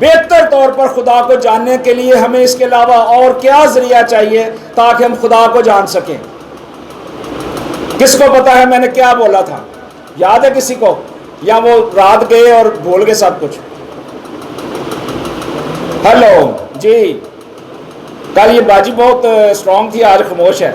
بہتر طور پر خدا کو جاننے کے لیے ہمیں اس کے علاوہ اور کیا ذریعہ چاہیے تاکہ ہم خدا کو جان سکیں؟ کس کو پتا ہے میں نے کیا بولا تھا؟ یاد ہے کسی کو؟ یا وہ رات گئے اور بھول گئے سب کچھ؟ ہیلو جی، کل یہ باجی بہت اسٹرانگ تھی، آج خاموش ہے.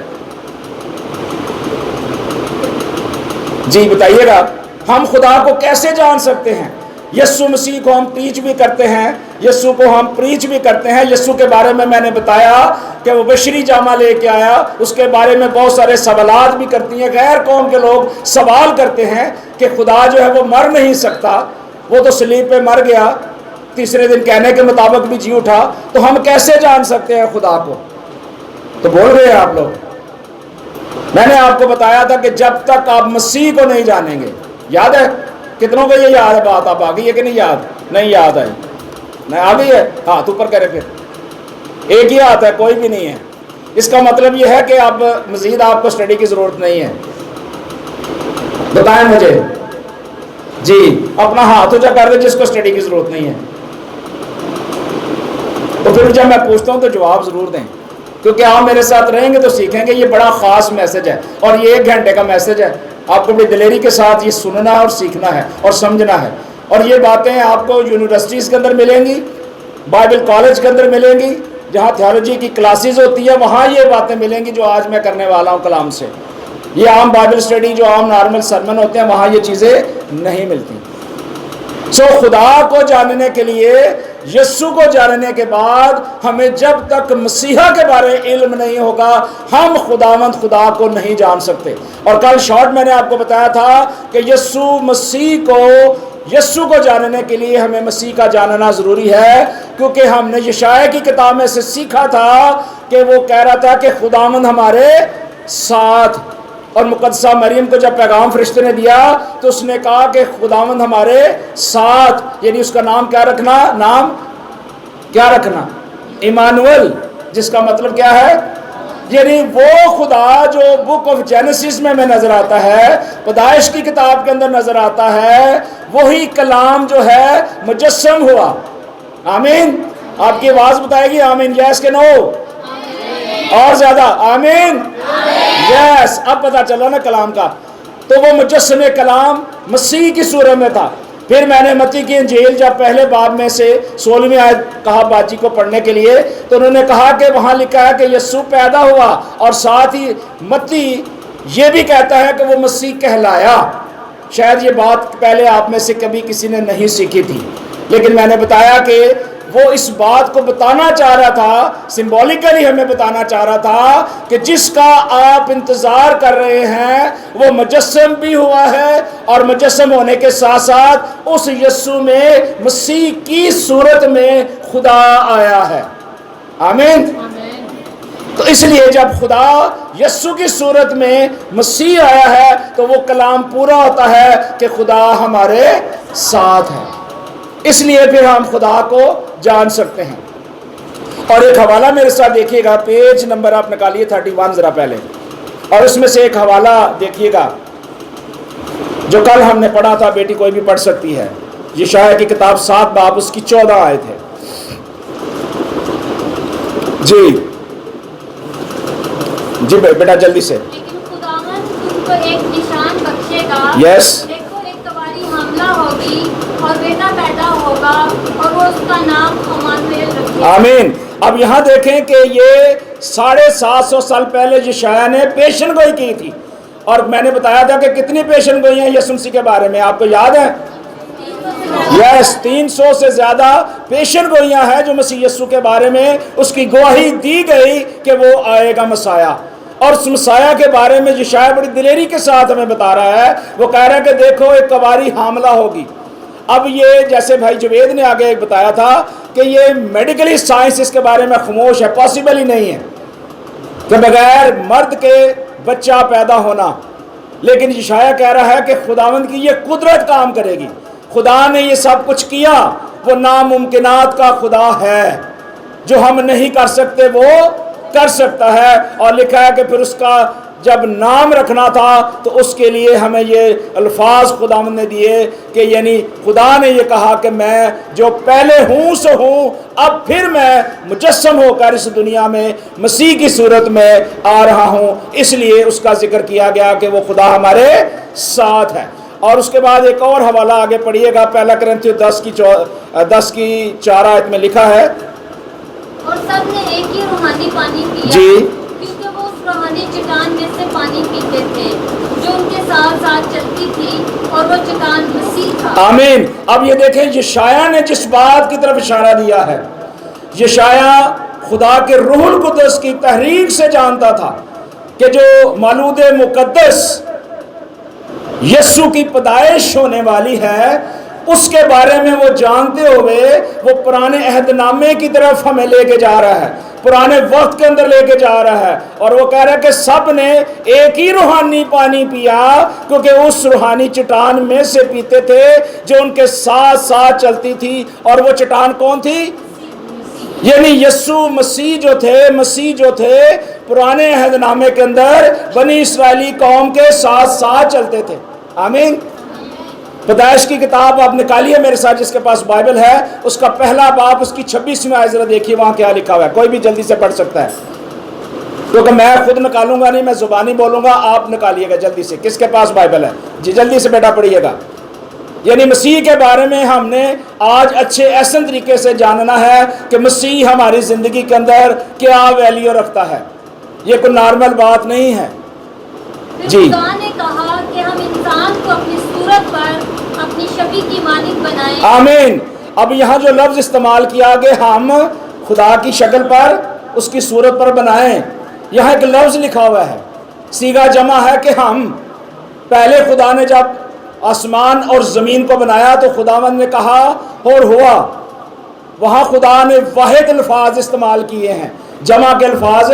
جی بتائیے گا، ہم خدا کو کیسے جان سکتے ہیں؟ یسوع مسیح کو ہم پریچ بھی کرتے ہیں، یسوع کو ہم پریچ بھی کرتے ہیں. یسوع کے بارے میں نے بتایا کہ وہ بشری جامہ لے کے آیا، اس کے بارے میں بہت سارے سوالات بھی کرتی ہیں. غیر قوم کے لوگ سوال کرتے ہیں کہ خدا جو ہے وہ مر نہیں سکتا، وہ تو صلیب پہ مر گیا، تیسرے دن کہنے کے مطابق بھی جی اٹھا، تو ہم کیسے جان سکتے ہیں خدا کو؟ تو بول رہے ہیں آپ لوگ. میں نے آپ کو بتایا تھا کہ جب تک آپ مسیح کو نہیں جانیں گے، یاد ہے کتنوں کو یہ یاد ہے بات؟ آپ آ گئی ہے کہ نہیں یاد؟ نہیں یاد ہے؟ نہیں آ گئی ہے؟ ہاتھ اوپر کرے پھر. ایک ہی ہاتھ ہے، کوئی بھی نہیں ہے. اس کا مطلب یہ ہے کہ اب مزید آپ کو اسٹڈی کی ضرورت نہیں ہے. بتائیں مجھے جی، اپنا ہاتھ اونچا کر دیں جس کو اسٹڈی کی ضرورت نہیں ہے. تو پھر جب میں پوچھتا ہوں تو جواب ضرور دیں، کیونکہ آپ میرے ساتھ رہیں گے تو سیکھیں گے. یہ بڑا خاص میسج ہے اور یہ 1 گھنٹے کا میسج ہے. آپ کو بڑی دلیری کے ساتھ یہ سننا ہے اور سیکھنا ہے اور سمجھنا ہے. اور یہ باتیں آپ کو یونیورسٹیز کے اندر ملیں گی، بائبل کالج کے اندر ملیں گی، جہاں تھیولوجی کی کلاسز ہوتی ہے وہاں یہ باتیں ملیں گی جو آج میں کرنے والا ہوں کلام سے. یہ عام بائبل اسٹڈی جو عام نارمل سرمن ہوتے ہیں وہاں یہ چیزیں نہیں ملتی. خدا کو جاننے کے لیے، یسوع کو جاننے کے بعد ہمیں جب تک مسیحا کے بارے علم نہیں ہوگا ہم خداوند خدا کو نہیں جان سکتے. اور کل شارٹ میں نے آپ کو بتایا تھا کہ یسوع کو جاننے کے لیے ہمیں مسیح کا جاننا ضروری ہے، کیونکہ ہم نے یشعیاہ کی کتاب میں سے سیکھا تھا کہ وہ کہہ رہا تھا کہ خداوند ہمارے ساتھ. اور مقدسہ مریم کو جب پیغام فرشتے نے دیا تو اس نے کہا کہ خداوند ہمارے ساتھ، یعنی اس کا نام کیا رکھنا؟ نام کیا رکھنا؟ ایمانوئل، جس کا مطلب کیا ہے؟ یعنی وہ خدا جو بک آف جینیسس میں نظر آتا ہے، پیدائش کی کتاب کے اندر نظر آتا ہے، وہی کلام جو ہے مجسم ہوا. آمین. آپ کی آواز بتائے گی آمین؟ یس کہ نو؟ اور زیادہ آمین. یس. اب پتا چلا نا کلام کا. تو وہ مجسم کلام مسیح کی صورت میں تھا. پھر میں نے متی کی انجیل جب پہلے باب میں سے 16ویں آیت کہا باجی کو پڑھنے کے لیے، تو انہوں نے کہا کہ وہاں لکھا ہے کہ یسوع پیدا ہوا، اور ساتھ ہی متی یہ بھی کہتا ہے کہ وہ مسیح کہلایا. شاید یہ بات پہلے آپ میں سے کبھی کسی نے نہیں سیکھی تھی، لیکن میں نے بتایا کہ وہ اس بات کو بتانا چاہ رہا تھا، سمبولیکلی ہمیں بتانا چاہ رہا تھا کہ جس کا آپ انتظار کر رہے ہیں وہ مجسم بھی ہوا ہے، اور مجسم ہونے کے ساتھ ساتھ اس یسوع میں مسیح کی صورت میں خدا آیا ہے. آمین. تو اس لیے جب خدا یسوع کی صورت میں مسیح آیا ہے تو وہ کلام پورا ہوتا ہے کہ خدا ہمارے ساتھ ہے. اس لیے پھر ہم خدا کو جان سکتے ہیں. اور ایک حوالہ میرے ساتھ دیکھیے گا، پیج نمبر آپ نکالیے 31 ذرا پہلے، اور اس میں سے ایک حوالہ دیکھیے گا جو کل ہم نے پڑھا تھا. بیٹی کوئی بھی پڑھ سکتی ہے. یشعیاہ کی کتاب 7 باب اس کی 14 آیت ہے. جی بیٹا جلدی سے. لیکن خداوند تم کو ایک نشان بخشے گا. یس. دیکھو ایک کواری حاملہ ہوگی اور بیٹا پیدا ہوگا اور وہ اس کا نام عمانویل رکھے گا. آمین. اب یہاں دیکھیں کہ یہ 750 سال پہلے یشعیاہ نے پیشن گوئی کی تھی. اور میں نے بتایا تھا کہ کتنی پیشن گوئی ہیں یسوع مسیح کے بارے میں، آپ کو یاد ہے؟ یس. 300 سے زیادہ پیشن گوئیاں ہیں جو مسیح یسوع کے بارے میں اس کی گواہی دی گئی کہ وہ آئے گا مسیح. اور اس مسیح کے بارے میں یشعیاہ بڑی دلیری کے ساتھ ہمیں بتا رہا ہے. وہ کہہ رہا ہے کہ دیکھو ایک کواری حاملہ ہوگی. اب یہ جیسے بھائی جوید نے آگے ایک بتایا تھا کہ یہ میڈیکلی سائنس اس کے بارے میں خاموش ہے، پاسبل ہی نہیں ہے کہ بغیر مرد کے بچہ پیدا ہونا. لیکن یشعیاہ کہہ رہا ہے کہ خداوند کی یہ قدرت کام کرے گی. خدا نے یہ سب کچھ کیا. وہ ناممکنات کا خدا ہے، جو ہم نہیں کر سکتے وہ کر سکتا ہے. اور لکھا ہے کہ پھر اس کا جب نام رکھنا تھا تو اس کے لیے ہمیں یہ الفاظ خداوند نے دیے کہ یعنی خدا نے یہ کہا کہ میں جو پہلے ہوں سو ہوں، اب پھر میں مجسم ہو کر اس دنیا میں مسیح کی صورت میں آ رہا ہوں، اس لیے اس کا ذکر کیا گیا کہ وہ خدا ہمارے ساتھ ہے۔ اور اس کے بعد ایک اور حوالہ آگے پڑھیے گا، پہلا کرنتھیوں 10 کی 4 آیت میں لکھا ہے، اور سب نے ایک ہی روحانی پانی پیا، جی، کیونکہ وہ اس روحانی چٹان میں سے پانی پیتے تھے جو ان کے ساتھ ساتھ چلتی تھی، اور وہ چٹان مسیح تھا۔ آمین۔ اب یہ دیکھیں یشعیاہ نے جس بات کی طرف اشارہ دیا ہے، یشعیاہ خدا کے روح القدس کی تحریک سے جانتا تھا کہ جو مولود مقدس یسوع کی پیدائش ہونے والی ہے، اس کے بارے میں وہ جانتے ہوئے وہ پرانے عہد نامے کی طرف ہمیں لے کے جا رہا ہے، پرانے وقت کے اندر لے کے جا رہا ہے، اور وہ کہہ رہا ہے کہ سب نے ایک ہی روحانی پانی پیا، کیونکہ اس روحانی چٹان میں سے پیتے تھے جو ان کے ساتھ ساتھ چلتی تھی، اور وہ چٹان کون تھی؟ یعنی یسوع مسیح جو تھے پرانے عہد نامے کے اندر بنی اسرائیلی قوم کے ساتھ ساتھ چلتے تھے۔ آمین۔ پیدائش کی کتاب آپ نکالیے میرے ساتھ، جس کے پاس بائبل ہے، اس کا پہلا باب، اس کی 26ویں آیت ذرا دیکھیے وہاں کیا لکھا ہوا ہے، کوئی بھی جلدی سے پڑھ سکتا ہے، کیونکہ میں خود نکالوں گا نہیں، میں زبانی بولوں گا، آپ نکالیے گا جلدی سے، کس کے پاس بائبل ہے؟ جی جلدی سے بیٹا پڑھیے گا۔ یعنی مسیح کے بارے میں ہم نے آج اچھے احسن طریقے سے جاننا ہے کہ مسیح ہماری زندگی کے اندر کیا ویلیو رکھتا ہے، یہ کوئی نارمل بات نہیں ہے۔ پھر جی، خدا نے کہا کہ ہم انسان کو اپنی صورت پر اپنی شبیہ کی مانند بنائیں۔ آمین۔ اب یہاں جو لفظ استعمال کیا کہ ہم خدا کی شکل پر، اس کی صورت پر بنائیں، یہاں ایک لفظ لکھا ہوا ہے، صیغہ جمع ہے کہ ہم۔ پہلے خدا نے جب آسمان اور زمین کو بنایا تو خداوند نے کہا اور ہوا، وہاں خدا نے واحد الفاظ استعمال کیے ہیں، جمع کے الفاظ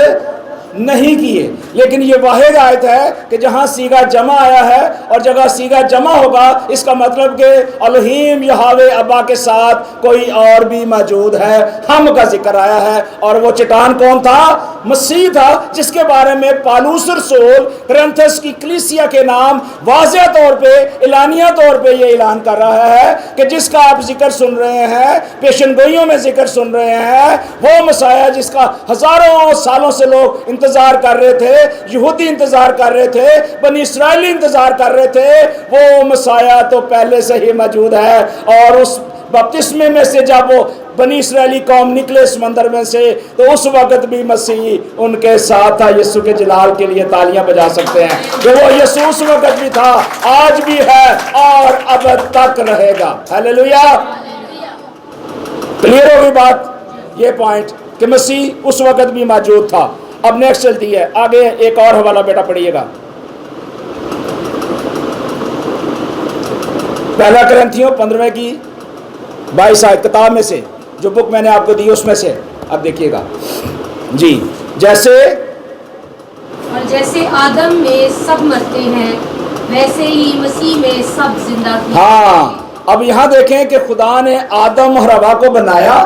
نہیں کیے، لیکن یہ واحد آیت ہے کہ جہاں صیغہ جمع آیا ہے اور جگہ صیغہ جمع ہوگا، اس کا مطلب کہ الہیم یہوہ ابا کے ساتھ کوئی اور بھی موجود ہے، ہم کا ذکر آیا ہے، اور وہ چٹان کون تھا؟ مسیح تھا، جس کے بارے میں پالوس رسول کرنتھس کی کلیسیا کے نام واضح طور پہ اعلانیہ طور پہ یہ اعلان کر رہا ہے کہ جس کا آپ ذکر سن رہے ہیں، پیشن گوئیوں میں ذکر سن رہے ہیں، وہ مسیح جس کا ہزاروں سالوں سے لوگ انتظار کر رہے تھے، یہودی انتظار کر رہے تھے، بنی اسرائیلی انتظار کر رہے تھے، وہ مسیح تو پہلے سے ہی موجود ہے۔ اور اس بپتسمے میں سے جب وہ بنی اسرائیلی قوم نکلے سمندر میں سے، تو اس وقت بھی مسیح ان کے ساتھ تھا۔ یسوع کے جلال کے لیے تالیاں بجا سکتے ہیں کہ وہ یسوع اس وقت بھی تھا، آج بھی ہے اور اب تک رہے گا۔ ہیلیلویا۔ کلیئر ہوگی بات، یہ پوائنٹ کہ مسیح اس وقت بھی موجود تھا۔ اب نیکسٹ چلتی ہے آگے، ایک اور حوالہ بیٹا پڑھیے گا، پہلا کرنتھیوں 15 کی 22 آیت، کتاب میں سے جو بک میں نے آپ کو دی اس میں سے، اب دیکھیے گا جی۔ جیسے اور جیسے آدم میں سب مرتے ہیں، ویسے ہی مسیح میں سب زندہ کیے۔ ہاں، اب یہاں دیکھیں کہ خدا نے آدم اور حوا کو بنایا،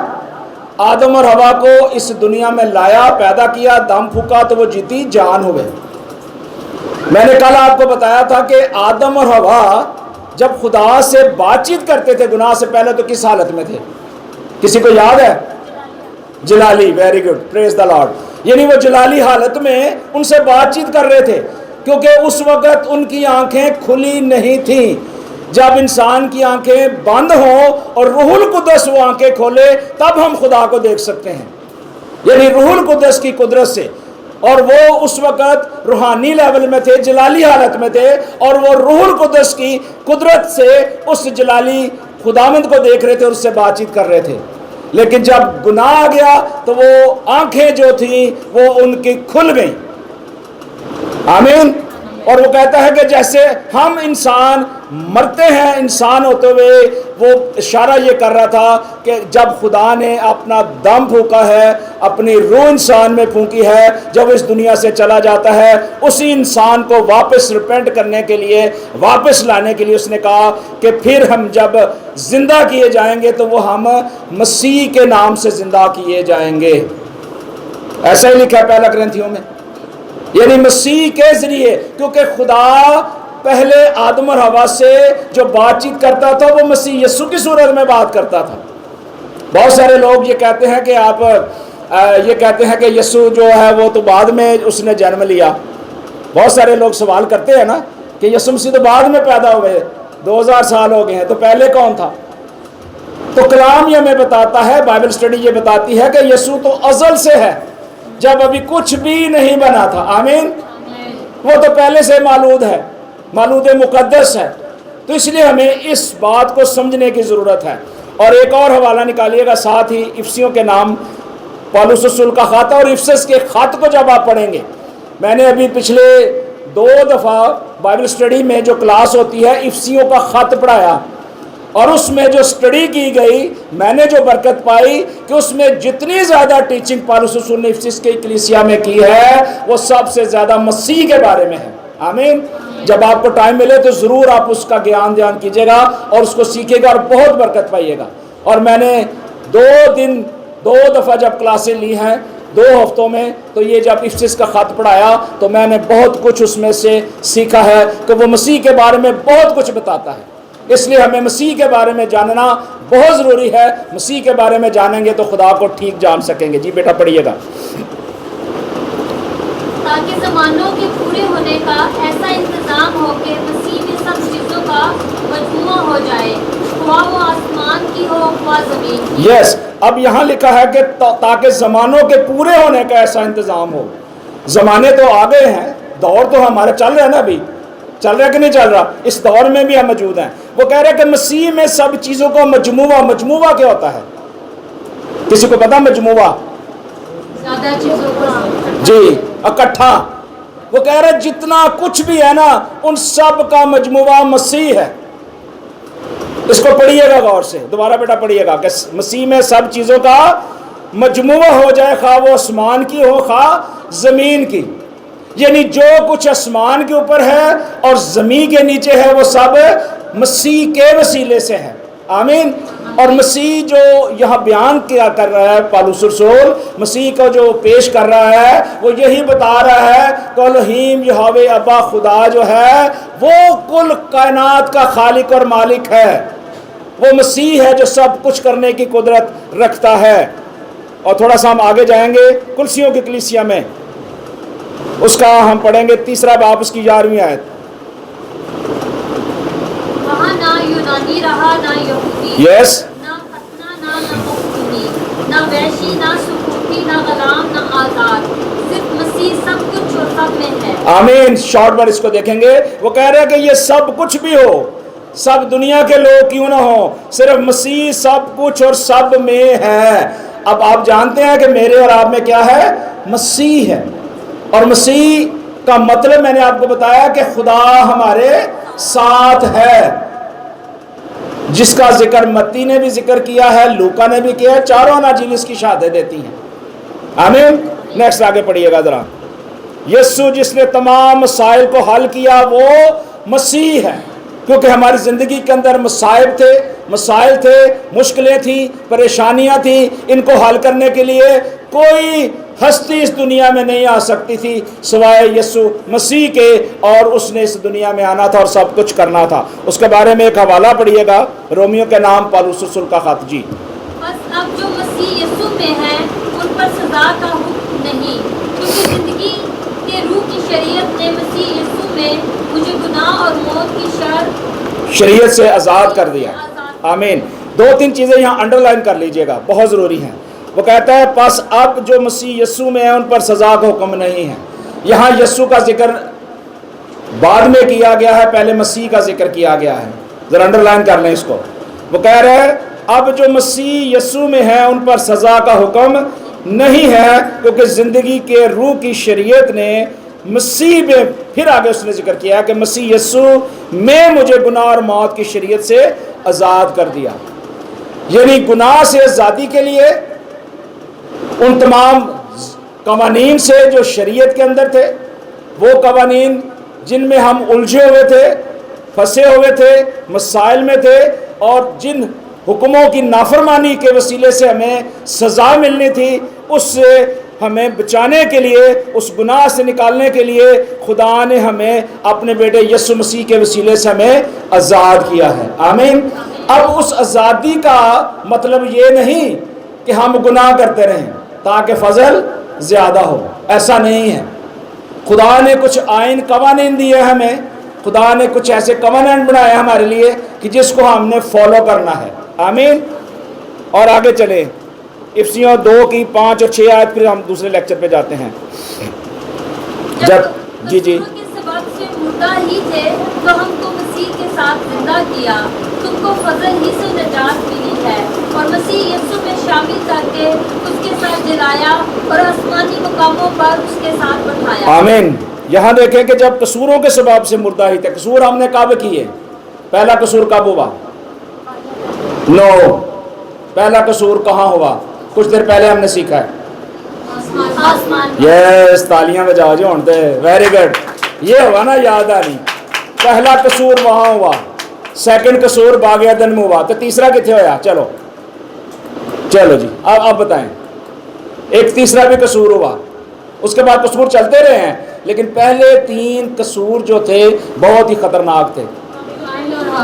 آدم اور حوا کو اس دنیا میں لایا، پیدا کیا، دم پھونکا تو وہ جیتی جان ہوئے۔ میں نے کل آپ کو بتایا تھا کہ آدم اور حوا جب خدا سے بات چیت کرتے تھے گناہ سے پہلے تو کس حالت میں تھے؟ کسی کو یاد ہے؟ جلالی، ویری گڈ، پریز دا لارڈ۔ یعنی وہ جلالی حالت میں ان سے بات چیت کر رہے تھے، کیونکہ اس وقت ان کی آنکھیں کھلی نہیں تھیں۔ جب انسان کی آنکھیں بند ہوں اور روح القدس وہ آنکھیں کھولے، تب ہم خدا کو دیکھ سکتے ہیں، یعنی روح القدس کی قدرت سے۔ اور وہ اس وقت روحانی لیول میں تھے، جلالی حالت میں تھے، اور وہ روح القدس کی قدرت سے اس جلالی خداوند کو دیکھ رہے تھے اور اس سے بات چیت کر رہے تھے۔ لیکن جب گناہ آ گیا تو وہ آنکھیں جو تھیں وہ ان کی کھل گئیں۔ آمین۔ اور وہ کہتا ہے کہ جیسے ہم انسان مرتے ہیں، انسان ہوتے ہوئے، وہ اشارہ یہ کر رہا تھا کہ جب خدا نے اپنا دم پھونکا ہے، اپنی روح انسان میں پھونکی ہے، جب اس دنیا سے چلا جاتا ہے، اسی انسان کو واپس ریپینٹ کرنے کے لیے، واپس لانے کے لیے اس نے کہا کہ پھر ہم جب زندہ کیے جائیں گے تو وہ ہم مسیح کے نام سے زندہ کیے جائیں گے۔ ایسا ہی لکھا ہے پہلا کرنتھیوں میں، یعنی مسیح کے ذریعے، کیونکہ خدا پہلے آدم اور حوا سے جو بات چیت کرتا تھا وہ مسیح یسوع کی صورت میں بات کرتا تھا۔ بہت سارے لوگ یہ کہتے ہیں کہ آپ یہ کہتے ہیں کہ یسوع جو ہے وہ تو بعد میں اس نے جنم لیا۔ بہت سارے لوگ سوال کرتے ہیں نا کہ یسوع مسیح تو بعد میں پیدا ہوئے، 2000 سال ہو گئے ہیں، تو پہلے کون تھا؟ تو کلام یہ ہمیں بتاتا ہے، بائبل اسٹڈی یہ بتاتی ہے کہ یسوع تو ازل سے ہے، جب ابھی کچھ بھی نہیں بنا تھا۔ آمین۔ وہ تو پہلے سے مولود ہے، مولود مقدس ہے۔ تو اس لیے ہمیں اس بات کو سمجھنے کی ضرورت ہے۔ اور ایک اور حوالہ نکالیے گا ساتھ ہی، افسیوں کے نام پالوس رسول کا خط، اور افسس کے خط کو جب آپ پڑھیں گے، میں نے ابھی پچھلے 2 دفعہ بائبل اسٹڈی میں جو کلاس ہوتی ہے افسیوں کا خط پڑھایا، اور اس میں جو اسٹڈی کی گئی میں نے جو برکت پائی کہ اس میں جتنی زیادہ ٹیچنگ پالوس رسول نے افسس کے کلیسیا میں کی ہے وہ سب سے زیادہ مسیح کے بارے میں ہے۔ آمین۔ جب آپ کو ٹائم ملے تو ضرور آپ اس کا گیان کیجیے گا اور اس کو سیکھے گا اور بہت برکت پائیے گا۔ اور میں نے 2 دفعہ جب کلاسیں لی ہیں 2 ہفتوں میں، تو یہ جب افسس کا خط پڑھایا تو میں نے بہت کچھ اس میں سے سیکھا ہے کہ وہ مسیح کے بارے میں بہت کچھ بتاتا ہے۔ اس لیے ہمیں مسیح کے بارے میں جاننا بہت ضروری ہے۔ مسیح کے بارے میں جانیں گے تو خدا کو ٹھیک جان سکیں گے۔ جی بیٹا پڑھیے گا۔ تاکہ زمانوں کے پورے ہونے کا ایسا انتظام ہو کہ مسیح میں سب چیزوں کا مجموعہ ہو جائے، خواہ وہ آسمان کی ہو خواہ زمین کی۔ یس، اب یہاں لکھا ہے کہ تاکہ زمانوں کے پورے ہونے کا ایسا انتظام ہو۔ زمانے تو آ گئے ہیں، دور تو ہمارے چل رہا ہے نا، ابھی چل رہا ہے کہ نہیں چل رہا؟ اس دور میں بھی ہم موجود ہیں۔ وہ کہہ رہے ہیں کہ مسیح میں سب چیزوں کا مجموعہ کیا ہوتا ہے؟ کسی کو پتا مجموعہ؟ زیادہ چیزوں کو جی، اکٹھا۔ وہ کہہ رہے جتنا کچھ بھی ہے نا ان سب کا مجموعہ مسیح ہے۔ اس کو پڑھیے گا غور سے، دوبارہ بیٹا پڑھیے گا کہ مسیح میں سب چیزوں کا مجموعہ ہو جائے، خواہ وہ آسمان کی ہو خواہ زمین کی۔ یعنی جو کچھ آسمان کے اوپر ہے اور زمین کے نیچے ہے وہ سب مسیح کے وسیلے سے ہے۔ آمین۔ اور مسیح جو یہاں بیان کیا کر رہا ہے پالوس رسول، مسیح کو جو پیش کر رہا ہے وہ یہی بتا رہا ہے کہ الہیم یہوہ ابا خدا جو ہے وہ کل کائنات کا خالق اور مالک ہے۔ وہ مسیح ہے جو سب کچھ کرنے کی قدرت رکھتا ہے۔ اور تھوڑا سا ہم آگے جائیں گے کلسیوں کی کلیسیا میں، اس کا ہم پڑھیں گے 3 باب اس کی 11ویں آیت۔ وہاں نہ یونانی رہا نہ یہودی، یس، نہ ختنہ نہ مختونی، نہ ویشی نہ سکوتی، نہ غلام نہ آزاد، صرف مسیح سب کچھ اور سب میں ہے۔ آمین۔ شارٹ پر اس کو دیکھیں گے، وہ کہہ رہے ہیں کہ یہ سب کچھ بھی ہو، سب دنیا کے لوگ کیوں نہ ہو، صرف مسیح سب کچھ اور سب میں ہے۔ اب آپ جانتے ہیں کہ میرے اور آپ میں کیا ہے؟ مسیح ہے۔ اور مسیح کا مطلب میں نے آپ کو بتایا کہ خدا ہمارے ساتھ ہے، جس کا ذکر متی نے بھی ذکر کیا ہے، لوکا نے بھی کیا ہے، چاروں اناجیل اس کی شہادت دیتی ہیں۔ آمین۔ نیکسٹ آگے پڑھیے گا ذرا۔ یسوع جس نے تمام مسائل کو حل کیا وہ مسیح ہے، کیونکہ ہماری زندگی کے اندر مسائل تھے، مشکلیں تھیں، پریشانیاں تھیں، ان کو حل کرنے کے لیے کوئی ہستی اس دنیا میں نہیں آ سکتی تھی سوائے یسوع مسیح کے، اور اس نے اس دنیا میں آنا تھا اور سب کچھ کرنا تھا۔ اس کے بارے میں ایک حوالہ پڑھیے گا، رومیو کے نام پالوس رسول کا خط۔ جی، بس اب جو مسیح یسوع میں ہیں ان پر سزا کا حکم نہیں، کیونکہ زندگی کے روح کی شریعت نے مسیح یسوع میں مجھے گناہ اور موت کی شریعت سے آزاد کر دیا۔ آمین۔ 2-3 چیزیں یہاں انڈر لائن کر لیجئے گا، بہت ضروری ہیں۔ وہ کہتا ہے پس اب جو مسیح یسوع میں ہے ان پر سزا کا حکم نہیں ہے۔ یہاں یسوع کا ذکر بعد میں کیا گیا ہے، پہلے مسیح کا ذکر کیا گیا ہے۔ ذرا انڈر لائن کر لیں اس کو۔ وہ کہہ رہے ہیں اب جو مسیح یسوع میں ہے ان پر سزا کا حکم نہیں ہے، کیونکہ زندگی کے روح کی شریعت نے مسیح میں، پھر آگے اس نے ذکر کیا کہ مسیح یسوع میں مجھے گناہ اور موت کی شریعت سے آزاد کر دیا۔ یعنی گناہ سے آزادی کے لیے ان تمام قوانین سے جو شریعت کے اندر تھے، وہ قوانین جن میں ہم الجھے ہوئے تھے، پھنسے ہوئے تھے، مسائل میں تھے، اور جن حکموں کی نافرمانی کے وسیلے سے ہمیں سزا ملنی تھی، اس سے ہمیں بچانے کے لیے، اس گناہ سے نکالنے کے لیے خدا نے ہمیں اپنے بیٹے یسوع مسیح کے وسیلے سے ہمیں آزاد کیا ہے۔ آمین۔ اب اس آزادی کا مطلب یہ نہیں کہ ہم گناہ کرتے رہیں تاکہ فضل زیادہ ہو، ایسا نہیں ہے۔ خدا نے کچھ آئین قوانین دیے ہمیں، خدا نے کچھ ایسے کوننٹ بنائے ہمارے لیے کہ جس کو ہم نے فالو کرنا ہے۔ آمین۔ اور آگے چلیں، افسیوں 2 کی 5 اور 6 آیت، پھر ہم دوسرے لیکچر پہ جاتے ہیں۔ جب جی کے سبب سے مردہ ہی تھے تو ہم کو مسیح کے ساتھ زندہ کیا، تم کو فضل ہی سے نجات ملی ہے، اور مسیح یسوع میں شامل کر کے اس کے ساتھ جلایا اور آسمانی مقاموں پر اس کے ساتھ بٹھایا۔ آمین۔ یہاں دیکھیں کہ جب قصوروں کے سبب سے مردہ ہی تھے، قصور ہم نے کب کیے؟ پہلا قصور کب ہوا؟ پہلا قصور کہاں ہوا؟ کچھ دیر پہلے ہم نے سیکھا ہے۔ آسمان یس، تالیاں بجا جو ہونتے، ویری گڈ، یہ ہوا نا یاد آنی۔ پہلا قصور وہاں ہوا، سیکنڈ قصور باغ عدن میں ہوا، تو تیسرا کتنے ہویا؟ چلو جی اب بتائیں۔ ایک تیسرا بھی قصور ہوا، اس کے بعد قصور چلتے رہے ہیں، لیکن پہلے 3 قصور جو تھے بہت ہی خطرناک تھے۔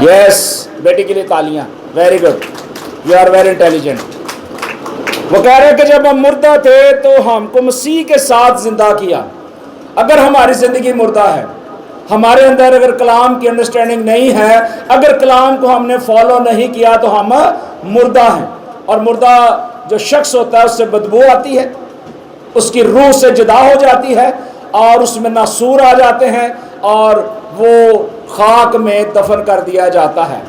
یس، بیٹی کے لیے تالیاں، very good, you are very intelligent. وہ کہہ رہے ہیں کہ جب ہم مردہ تھے تو ہم کو مسیح کے ساتھ زندہ کیا۔ اگر ہماری زندگی مردہ ہے، ہمارے اندر اگر کلام کی انڈرسٹینڈنگ نہیں ہے، اگر کلام کو ہم نے فالو نہیں کیا تو ہم مردہ ہیں۔ اور مردہ جو شخص ہوتا ہے اس سے بدبو آتی ہے، اس کی روح سے جدا ہو جاتی ہے، اور اس میں ناسور آ جاتے ہیں، اور وہ خاک میں دفن کر دیا جاتا ہے۔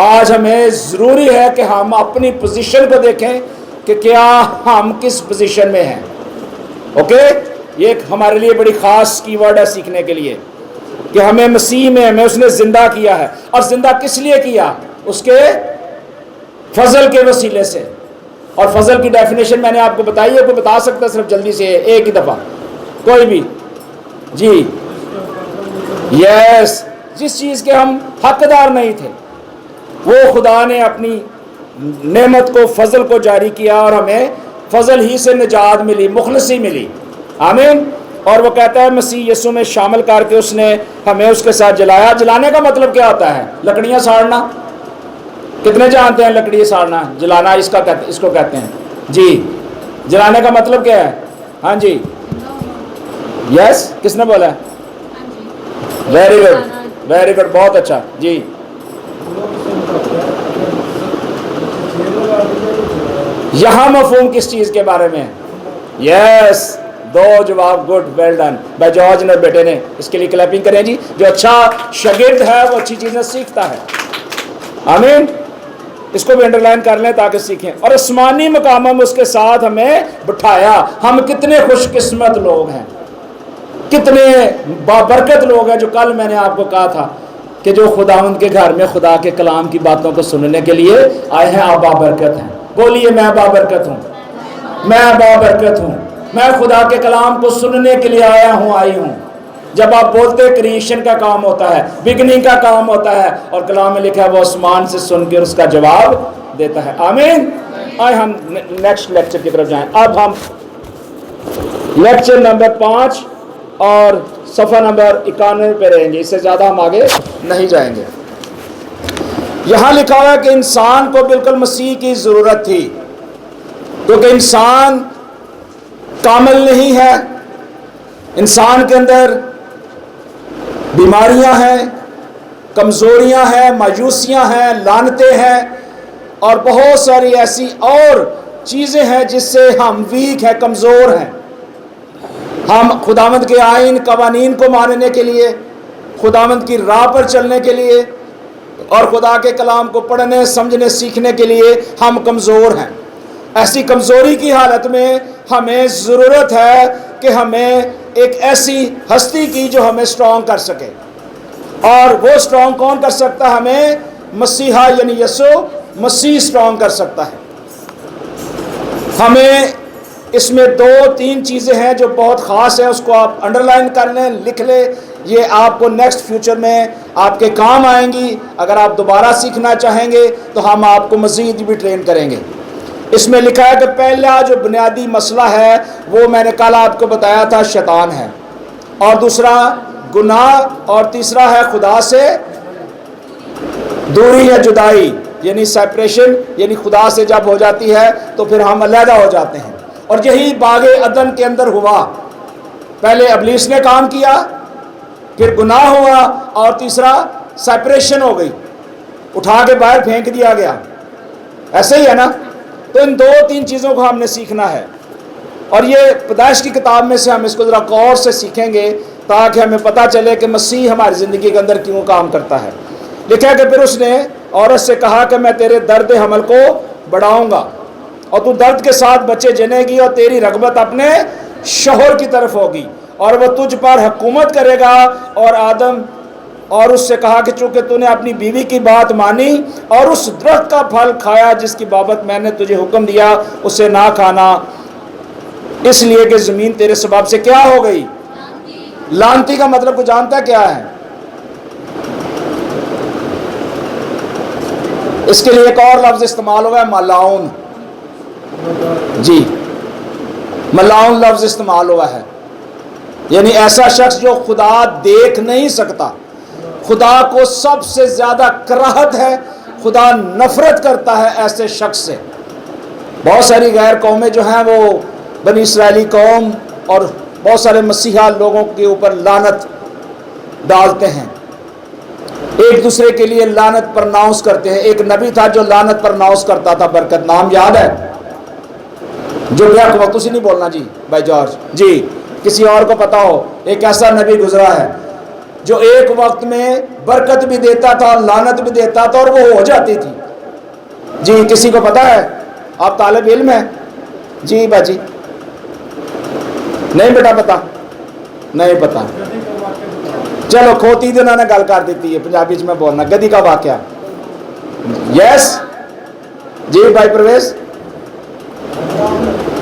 آج ہمیں ضروری ہے کہ ہم اپنی پوزیشن کو دیکھیں کہ کیا ہم کس پوزیشن میں ہیں۔ اوکے، یہ ایک ہمارے لیے بڑی خاص کی ورڈ ہے سیکھنے کے لیے، کہ ہمیں مسیح میں ہمیں اس نے زندہ کیا ہے، اور زندہ کس لیے کیا؟ اس کے فضل کے وسیلے سے۔ اور فضل کی ڈیفینیشن میں نے آپ کو بتائی ہے، کوئی بتا سکتا ہے صرف جلدی سے ایک ہی دفعہ؟ کوئی بھی؟ جی یس، جس چیز کے ہم حقدار نہیں تھے، وہ خدا نے اپنی نعمت کو، فضل کو جاری کیا، اور ہمیں فضل ہی سے نجات ملی، مخلصی ملی۔ آمین۔ اور وہ کہتا ہے مسیح یسوع میں شامل کر کے اس نے ہمیں اس کے ساتھ جلایا۔ جلانے کا مطلب کیا ہوتا ہے؟ لکڑیاں ساڑنا۔ کتنے جانتے ہیں لکڑی ساڑنا، جلانا اس کو کہتے ہیں؟ جی، جلانے کا مطلب کیا ہے؟ ہاں جی، یس، کس نے بولا؟ ویری گڈ، ویری گڈ، بہت اچھا جی۔ یہاں مفہوم کس چیز کے بارے میں؟ یس، 2 جواب، good, well done by George نے، بیٹے نے، اس کے لیے کلیپنگ کریں جی۔ جو اچھا شاگرد ہے وہ اچھی چیزیں سیکھتا ہے۔ آمین۔ اس کو بھی انڈرلائن کر لیں تاکہ سیکھیں۔ اور آسمانی مقاموں میں اس کے ساتھ ہمیں بٹھایا۔ ہم کتنے خوش قسمت لوگ ہیں، کتنے بابرکت لوگ ہیں، جو کل میں نے آپ کو کہا تھا کہ جو خداوند کے گھر میں خدا کے کلام کی باتوں کو سننے کے لیے آئے ہیں، آپ بابرکت ہیں۔ بولیے، میں بابرکت ہوں، میں بابرکت ہوں، میں خدا کے کلام کو سننے کے لیے آیا ہوں، آئی ہوں۔ جب آپ بولتے کریشن کا کام ہوتا ہے، بگننگ کا کام ہوتا ہے، اور کلام میں لکھا ہے وہ آسمان سے سن کے اس کا جواب دیتا ہے۔ آمین۔ آئے ہم نیکسٹ لیکچر کی طرف جائیں۔ اب ہم لیکچر نمبر 5 اور صفحہ نمبر 91 پہ رہیں گے، اس سے زیادہ ہم آگے نہیں جائیں گے۔ یہاں لکھا ہوا ہے کہ انسان کو بالکل مسیح کی ضرورت تھی، کیونکہ انسان کامل نہیں ہے، انسان کے اندر بیماریاں ہیں، کمزوریاں ہیں، مایوسیاں ہیں، لعنتیں ہیں، اور بہت ساری ایسی اور چیزیں ہیں جس سے ہم ویک ہیں، کمزور ہیں۔ ہم خداوند کے آئین قوانین کو ماننے کے لیے، خداوند کی راہ پر چلنے کے لیے، اور خدا کے کلام کو پڑھنے، سمجھنے، سیکھنے کے لیے ہم کمزور ہیں۔ ایسی کمزوری کی حالت میں ہمیں ضرورت ہے کہ ہمیں ایک ایسی ہستی کی جو ہمیں سٹرونگ کر سکے، اور وہ سٹرونگ کون کر سکتا ہے؟ ہمیں مسیحا یعنی یسوع مسیح سٹرونگ کر سکتا ہے۔ ہمیں اس میں 2-3 چیزیں ہیں جو بہت خاص ہیں، اس کو آپ انڈرلائن کر لیں، لکھ لیں، یہ آپ کو نیکسٹ فیوچر میں آپ کے کام آئیں گی۔ اگر آپ دوبارہ سیکھنا چاہیں گے تو ہم آپ کو مزید بھی ٹرین کریں گے۔ اس میں لکھا ہے کہ پہلا جو بنیادی مسئلہ ہے وہ میں نے کل آپ کو بتایا تھا شیطان ہے، اور دوسرا گناہ، اور تیسرا ہے خدا سے دوری یا جدائی، یعنی سیپریشن، یعنی خدا سے جب ہو جاتی ہے تو پھر ہم علیحدہ ہو جاتے ہیں، اور یہی باغ عدن کے اندر ہوا۔ پہلے ابلیس نے کام کیا، پھر گناہ ہوا، اور تیسرا سیپریشن ہو گئی، اٹھا کے باہر پھینک دیا گیا۔ ایسے ہی ہے نا؟ تو ان دو تین چیزوں کو ہم نے سیکھنا ہے، اور یہ پیدائش کی کتاب میں سے ہم اس کو ذرا غور سے سیکھیں گے تاکہ ہمیں پتہ چلے کہ مسیح ہماری زندگی کے اندر کیوں کام کرتا ہے۔ لکھا ہے کہ پھر اس نے عورت سے کہا کہ میں تیرے درد حمل کو بڑھاؤں گا، اور تو درد کے ساتھ بچے جنے گی، اور تیری رغبت اپنے شوہر کی طرف ہوگی، اور وہ تجھ پر حکومت کرے گا۔ اور آدم اور اس سے کہا کہ چونکہ تو نے اپنی بیوی کی بات مانی اور اس درخت کا پھل کھایا جس کی بابت میں نے تجھے حکم دیا اسے نہ کھانا، اس لیے کہ زمین تیرے سبب سے کیا ہو گئی؟ لعنتی کا مطلب کو جانتا ہے کیا ہے؟ اس کے لیے ایک اور لفظ استعمال ہوا ہے، ملاؤن۔ جی، ملاؤن لفظ استعمال ہوا ہے، یعنی ایسا شخص جو خدا دیکھ نہیں سکتا، خدا کو سب سے زیادہ کراہت ہے، خدا نفرت کرتا ہے ایسے شخص سے۔ بہت ساری غیر قومیں جو ہیں وہ بنی اسرائیلی قوم اور بہت سارے مسیحا لوگوں کے اوپر لعنت ڈالتے ہیں، ایک دوسرے کے لیے لعنت پرناؤنس کرتے ہیں۔ ایک نبی تھا جو لعنت پرناؤنس کرتا تھا، برکت، نام یاد ہے؟ جو گیا وقت اسی نہیں بولنا جی بھائی جارج جی، کسی اور کو پتا ہو، ایک ایسا نبی گزرا ہے جو ایک وقت میں برکت بھی دیتا تھا، لعنت بھی دیتا تھا، اور وہ ہو جاتی تھی۔ جی کسی کو پتا ہے؟ آپ طالب علم ہیں؟ جی باجی نہیں بیٹا پتا نہیں پتا، چلو کھوتی دن نے گل کر دیتی ہے پنجابی میں بولنا، گدی کا واقعہ۔ یس جی بھائی پرویز،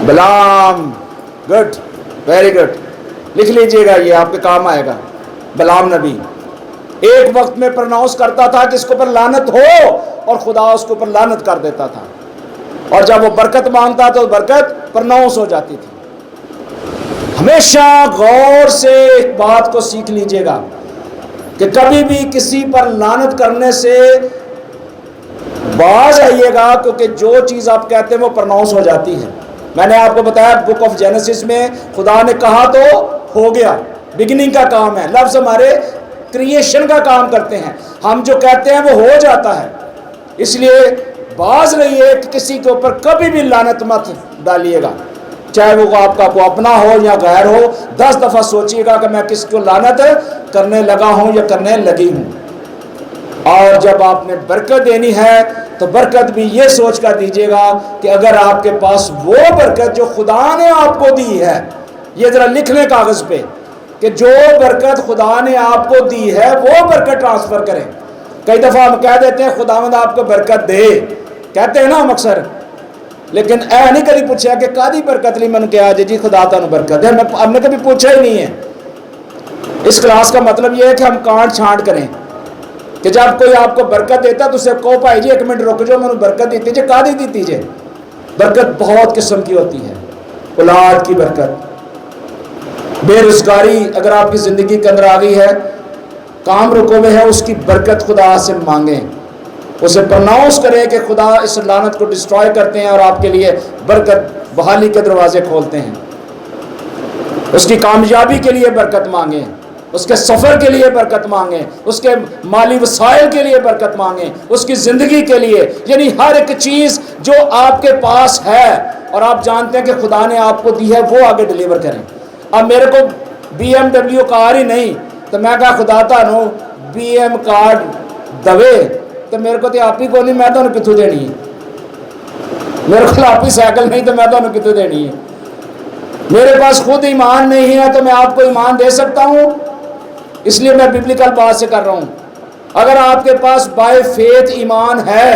بلام، گڈ، ویری گڈ، لکھ لیجئے گا، یہ آپ کے کام آئے گا۔ بلام نبی ایک وقت میں پرناؤنس کرتا تھا کہ اس کے اوپر لعنت ہو، اور خدا اس کے اوپر لعنت کر دیتا تھا، اور جب وہ برکت مانگتا تو برکت پرناؤنس ہو جاتی تھی۔ ہمیشہ غور سے ایک بات کو سیکھ لیجئے گا کہ کبھی بھی کسی پر لعنت کرنے سے باز آئیے گا، کیونکہ جو چیز آپ کہتے ہیں وہ پرناؤنس ہو جاتی ہے۔ میں نے آپ کو بتایا بک آف جینیسس میں خدا نے کہا تو ہو گیا، بگننگ کا کام ہے، لفظ ہمارے کریشن کا کام کرتے ہیں، ہم جو کہتے ہیں وہ ہو جاتا ہے۔ اس لیے باز رہیے کہ کسی کے اوپر کبھی بھی لعنت مت ڈالیے گا، چاہے وہ آپ کا کوئی اپنا ہو یا غیر ہو۔ 10 دفعہ سوچیے گا کہ میں کس کو لعنت کرنے لگا ہوں یا کرنے لگی ہوں۔ اور جب آپ نے برکت دینی ہے تو برکت بھی یہ سوچ کر دیجیے گا کہ اگر آپ کے پاس وہ برکت جو خدا نے آپ کو دی ہے، یہ ذرا لکھ لیں کاغذ پہ کہ جو برکت خدا نے آپ کو دی ہے وہ برکت ٹرانسفر کریں۔ کئی دفعہ ہم کہہ دیتے ہیں خداوند آپ کو برکت دے، کہتے ہیں نا ہم اکثر، لیکن اے نہیں کبھی پوچھا کہ کادی برکت لی من کیا جی خدا تانوں برکت ہے، ہم نے کبھی پوچھا ہی نہیں ہے۔ اس کلاس کا مطلب یہ ہے کہ ہم کانٹ چھانٹ کریں کہ جب کوئی آپ کو برکت دیتا تو اسے کہو بھائی جی 1 منٹ رک جو، میں نے برکت دیتی جے، کادی دیتی جے؟ برکت بہت قسم کی ہوتی ہے، اولاد کی برکت، بے روزگاری اگر آپ کی زندگی کے اندر آ گئی ہے، کام رکو ہوئے ہے، اس کی برکت خدا سے مانگیں، اسے پرناؤنس کریں کہ خدا اس لعنت کو ڈسٹرائے کرتے ہیں اور آپ کے لیے برکت بحالی کے دروازے کھولتے ہیں۔ اس کی کامیابی کے لیے برکت مانگیں، اس کے سفر کے لیے برکت مانگیں، اس کے مالی وسائل کے لیے برکت مانگیں، اس کی زندگی کے لیے، یعنی ہر ایک چیز جو آپ کے پاس ہے اور آپ جانتے ہیں کہ خدا نے آپ کو دی ہے وہ آگے ڈیلیور کریں۔ اب میرے کو BMW کار ہی نہیں تو میں کہا خدا تانوں BM کارڈ دوے تو میرے کو تو آپ ہی کو نہیں، میں تو کتوں دینی ہے؟ میرے کو آپ ہی سائیکل نہیں تو میں تو کتوں دینی ہے؟ میرے پاس خود ایمان نہیں ہے تو میں آپ کو ایمان دے سکتا ہوں؟ اس لیے میں ببلیکل بات سے کر رہا ہوں۔ اگر آپ کے پاس بائی فیتھ ایمان ہے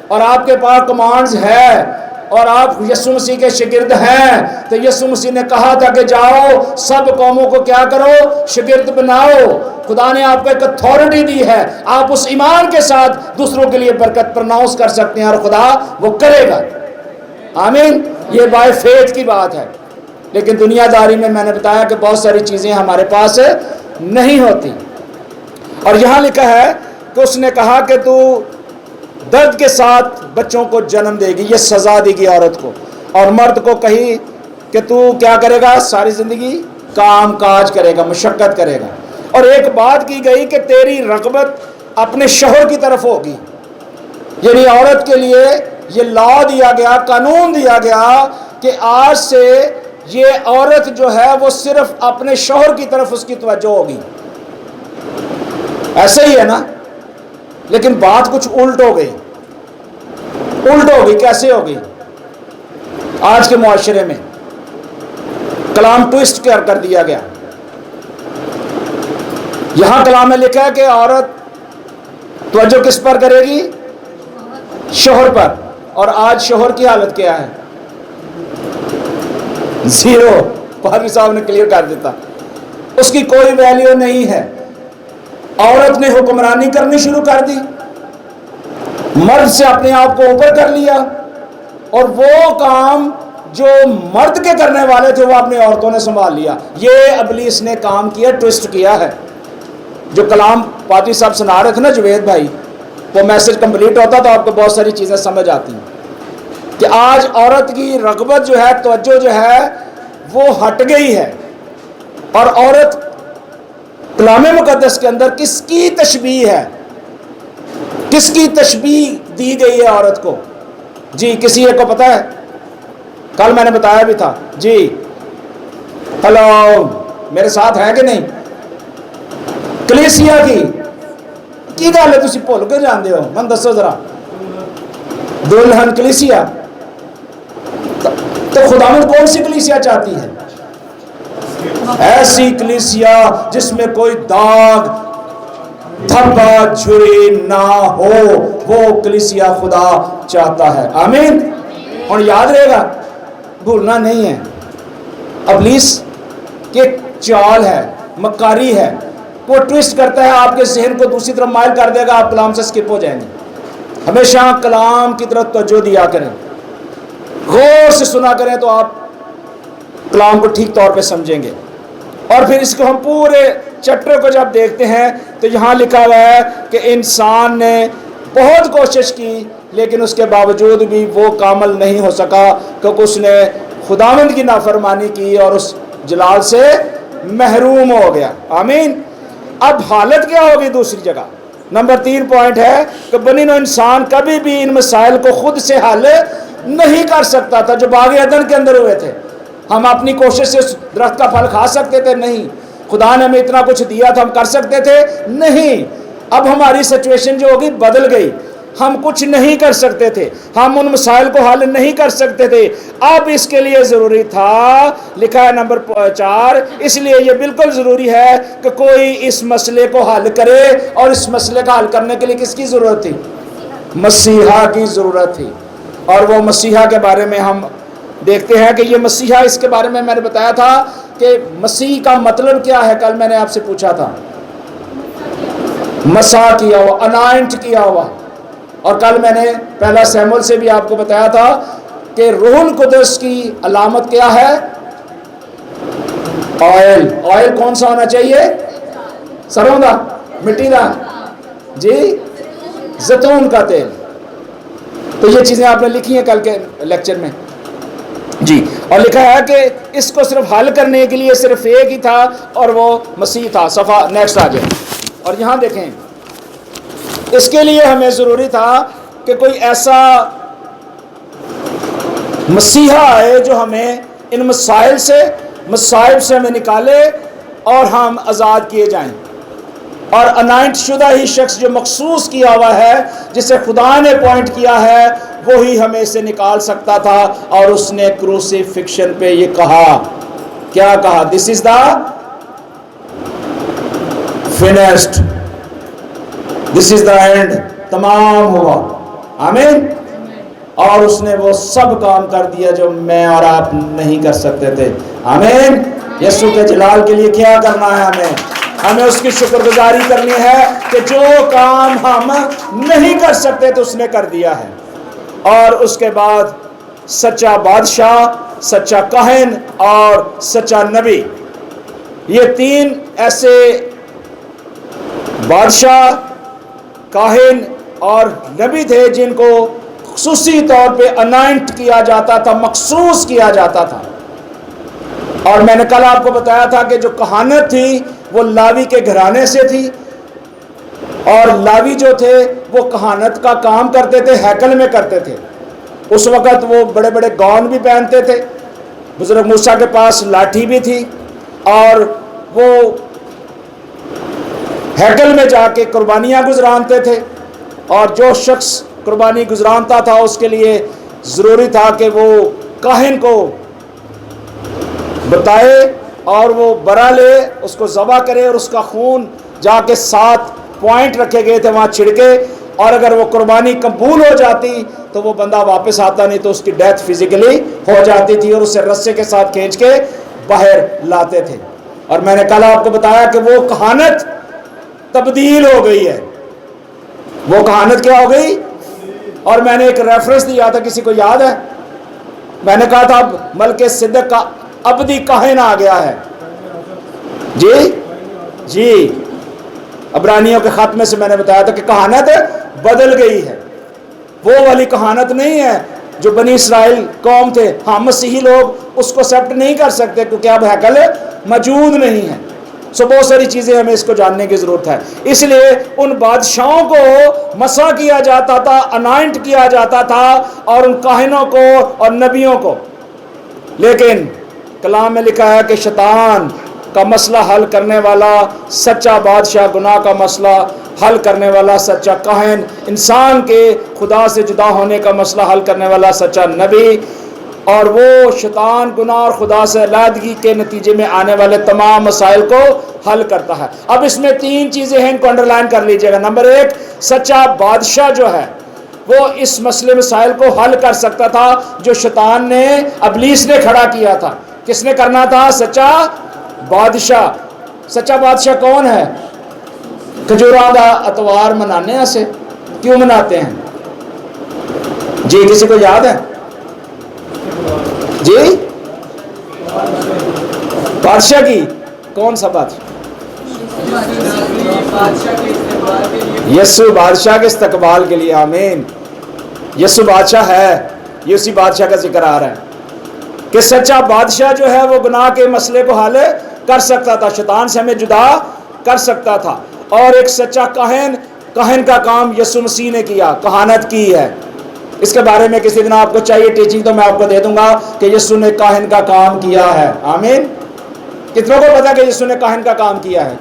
اور آپ کے پاس کمانڈز ہے اور آپ یسوع مسیح کے شاگرد ہیں تو یسوع مسیح نے کہا تھا کہ جاؤ سب قوموں کو کیا کرو؟ شاگرد بناؤ۔ خدا نے آپ کو ایک اتھارٹی دی ہے، آپ اس ایمان کے ساتھ دوسروں کے لیے برکت پرناؤنس کر سکتے ہیں اور خدا وہ کرے گا۔ آمین. یہ بائی فیتھ کی بات ہے. لیکن دنیا داری میں نے بتایا کہ بہت ساری چیزیں ہمارے پاس نہیں ہوتی. اور یہاں لکھا ہے کہ اس نے کہا کہ تو درد کے ساتھ بچوں کو جنم دے گی. یہ سزا دی گئی عورت کو. اور مرد کو کہی کہ تو کیا کرے گا؟ ساری زندگی کام کاج کرے گا، مشقت کرے گا. اور ایک بات کی گئی کہ تیری رغبت اپنے شوہر کی طرف ہوگی. یعنی عورت کے لیے یہ لا دیا گیا، قانون دیا گیا کہ آج سے یہ عورت جو ہے وہ صرف اپنے شوہر کی طرف اس کی توجہ ہوگی. ایسا ہی ہے نا؟ لیکن بات کچھ الٹ ہو گئی. الٹ ہو گئی. کیسے ہو گئی؟ آج کے معاشرے میں کلام ٹویسٹ کر دیا گیا. یہاں کلام میں لکھا ہے کہ عورت توجہ کس پر کرے گی؟ شوہر پر. اور آج شوہر کی حالت کیا ہے؟ زیرو. پادری صاحب نے کلیئر کر دیتا. اس کی کوئی ویلیو نہیں ہے. عورت نے حکمرانی کرنی شروع کر دی، مرد سے اپنے آپ کو اوپر کر لیا، اور وہ کام جو مرد کے کرنے والے تھے وہ اپنے عورتوں نے سنبھال لیا. یہ ابلیس نے کام کیا، ٹویسٹ کیا ہے. جو کلام پادری صاحب سنا رہے تھے نا جوید بھائی، وہ میسج کمپلیٹ ہوتا تو آپ کو بہت ساری چیزیں سمجھ آتی ہیں کہ آج عورت کی رغبت جو ہے، توجہ جو ہے وہ ہٹ گئی ہے. اور عورت کلام مقدس کے اندر کس کی تشبیہ ہے؟ کس کی تشبیہ دی گئی ہے عورت کو؟ جی کسی ایک کو پتا ہے؟ کل میں نے بتایا بھی تھا. جی ہلو، میرے ساتھ ہے کہ نہیں؟ کلیسیا کی گل ہے، تسی بھول کے جاندے ہو. من دسو ذرا. دلہن کلیسیا. تو خداوند کون سی کلیسیا چاہتی ہے؟ ایسی کلیسیا جس میں کوئی داغ دھبا جھری نہ ہو. وہ کلیسیا خدا چاہتا ہے. آمین. اور یاد رہے گا، بھولنا نہیں ہے. ابلیس کی چال ہے، مکاری ہے. وہ ٹویسٹ کرتا ہے، آپ کے ذہن کو دوسری طرف مائل کر دے گا، آپ کلام سے سکپ ہو جائیں گے. ہمیشہ کلام کی طرف توجہ دیا کریں، غور سے سنا کریں تو آپ کلام کو ٹھیک طور پہ سمجھیں گے. اور پھر اس کو ہم پورے چیپٹر کو جب دیکھتے ہیں تو یہاں لکھا ہوا ہے کہ انسان نے بہت کوشش کی لیکن اس کے باوجود بھی وہ کامل نہیں ہو سکا، کیونکہ اس نے خداوند کی نافرمانی کی اور اس جلال سے محروم ہو گیا. آمین. اب حالت کیا ہوگی دوسری جگہ؟ نمبر 3 پوائنٹ ہے کہ بنی نوع انسان کبھی بھی ان مسائل کو خود سے حل نہیں کر سکتا تھا جو باغ عدن کے اندر ہوئے تھے. ہم اپنی کوشش سے اس درخت کا پھل کھا سکتے تھے؟ نہیں. خدا نے ہمیں اتنا کچھ دیا تھا، ہم کر سکتے تھے؟ نہیں. اب ہماری سچویشن جو ہوگی بدل گئی. ہم کچھ نہیں کر سکتے تھے، ہم ان مسائل کو حل نہیں کر سکتے تھے. اب اس کے لیے ضروری تھا، لکھا ہے نمبر 4، اس لیے یہ بالکل ضروری ہے کہ کوئی اس مسئلے کو حل کرے. اور اس مسئلے کا حل کرنے کے لیے کس کی ضرورت تھی؟ مسیحا کی ضرورت تھی. اور وہ مسیحا کے بارے میں ہم دیکھتے ہیں کہ یہ مسیحا، اس کے بارے میں نے بتایا تھا کہ مسیح کا مطلب کیا ہے. کل میں نے آپ سے پوچھا تھا، مسا کیا ہوا، انائنٹ کیا ہوا. اور کل میں نے پہلا سیمول سے بھی آپ کو بتایا تھا کہ روح القدس کی علامت کیا ہے؟ آئل. آئل کون سا ہونا چاہیے؟ سروں کا، مٹی کا، جی زیتون کا تیل. تو یہ چیزیں آپ نے لکھی ہیں کل کے لیکچر میں. جی. اور لکھا ہے کہ اس کو صرف حل کرنے کے لیے صرف ایک ہی تھا اور وہ مسیح تھا. صفحہ نیکسٹ آ جائے. اور یہاں دیکھیں، اس کے لیے ہمیں ضروری تھا کہ کوئی ایسا مسیحا آئے جو ہمیں ان مسائل سے، مصائب سے ہمیں نکالے اور ہم آزاد کیے جائیں. اور انائنٹ شدہ ہی شخص جو مخصوص کیا ہوا ہے، جسے خدا نے اپوائنٹ کیا ہے، وہی ہمیں سے نکال سکتا تھا. اور اس نے کروسیفکشن پہ یہ کہا، کیا کہا؟ This is the finished, this is the end. تمام ہوا. آمین. اور اس نے وہ سب کام کر دیا جو میں اور آپ نہیں کر سکتے تھے. آمین. یسوع کے جلال کے لیے کیا کرنا ہے؟ ہمیں اس کی شکر گزاری کرنی ہے کہ جو کام ہم نہیں کر سکتے تو اس نے کر دیا ہے. اور اس کے بعد سچا بادشاہ، سچا کاہن اور سچا نبی، یہ تین ایسے بادشاہ، کاہن اور نبی تھے جن کو خصوصی طور پہ انائنٹ کیا جاتا تھا، مخصوص کیا جاتا تھا۔ اور میں نے کل آپ کو بتایا تھا کہ جو کہانت تھی وہ لاوی کے گھرانے سے تھی، اور لاوی جو تھے وہ کہانت کا کام کرتے تھے، ہیکل میں کرتے تھے۔ اس وقت وہ بڑے بڑے گون بھی پہنتے تھے، بزرگ موسیٰ کے پاس لاٹھی بھی تھی، اور وہ ہیکل میں جا کے قربانیاں گزرانتے تھے، اور جو شخص قربانی گزرانتا تھا اس کے لیے ضروری تھا کہ وہ کاہن کو بتائے اور وہ برا لے، اس کو ذبح کرے، اور اس کا خون جا کے 7 پوائنٹ رکھے گئے تھے وہاں چھڑکے، اور اگر وہ قربانی قبول ہو جاتی تو وہ بندہ واپس آتا، نہیں تو اس کی ڈیتھ فزیکلی ہو جاتی تھی، اور اسے رسے کے ساتھ کھینچ کے باہر لاتے تھے۔ اور میں نے کل آپ کو بتایا کہ وہ کہانت تبدیل ہو گئی ہے، وہ کہانت کیا ہو گئی؟ اور میں نے ایک ریفرنس دیا تھا، کسی کو یاد ہے؟ میں نے کہا تھا اب ملک صدق کا ابدی کاہن آ گیا ہے۔ جی عبرانیوں کے خاتمے سے میں نے بتایا تھا کہ کہانت بدل گئی ہے، وہ والی کہانت نہیں ہے جو بنی اسرائیل قوم تھے۔ ہاں مسیحی لوگ اس کو ایکسیپٹ نہیں کر سکتے کیونکہ اب ہیکل موجود نہیں ہے۔ بہت ساری چیزیں ہمیں اس کو جاننے کی ضرورت ہے۔ اس لیے ان بادشاہوں کو مسح کیا جاتا تھا، انائنٹ کیا جاتا تھا، اور ان کاہنوں کو اور نبیوں کو۔ لیکن کلام میں لکھا ہے کہ شیطان کا مسئلہ حل کرنے والا سچا بادشاہ، گناہ کا مسئلہ حل کرنے والا سچا کاہن، انسان کے خدا سے جدا ہونے کا مسئلہ حل کرنے والا سچا نبی، اور وہ شیطان گناہ اور خدا سے علیحدگی کے نتیجے میں آنے والے تمام مسائل کو حل کرتا ہے۔ اب اس میں 3 چیزیں ہیں، ان کو انڈرلائن کر لیجئے گا۔ نمبر 1، سچا بادشاہ جو ہے وہ اس مسئلے مسائل کو حل کر سکتا تھا جو شیطان نے، ابلیس نے کھڑا کیا تھا۔ کس نے کرنا تھا؟ سچا بادشاہ۔ سچا بادشاہ کون ہے؟ کھجوراں دا اتوار منانے سے کیوں مناتے ہیں؟ جی کسی کو یاد ہے؟ جی بادشاہ کی کون سا بادشاہ؟ یسوع بادشاہ کے استقبال کے لیے، آمین۔ یسوع بادشاہ ہے، یہ اسی بادشاہ کا ذکر آ رہا ہے کہ سچا بادشاہ جو ہے وہ گناہ کے مسئلے کو حل کر سکتا تھا، شیطان سے ہمیں جدا کر سکتا تھا۔ اور ایک سچا کاہن کا کام یسوع مسیح نے کیا، کہانت کی ہے۔ اس کے بارے میں کسی دن آپ کو چاہیے ٹیچنگ تو میں آپ کو دے دوں گا کہ یسوع نے کاہن کا کام کیا ہے، آمین۔ کتنوں کو پتا کہ یسوع نے کاہن کا کام کیا ہے؟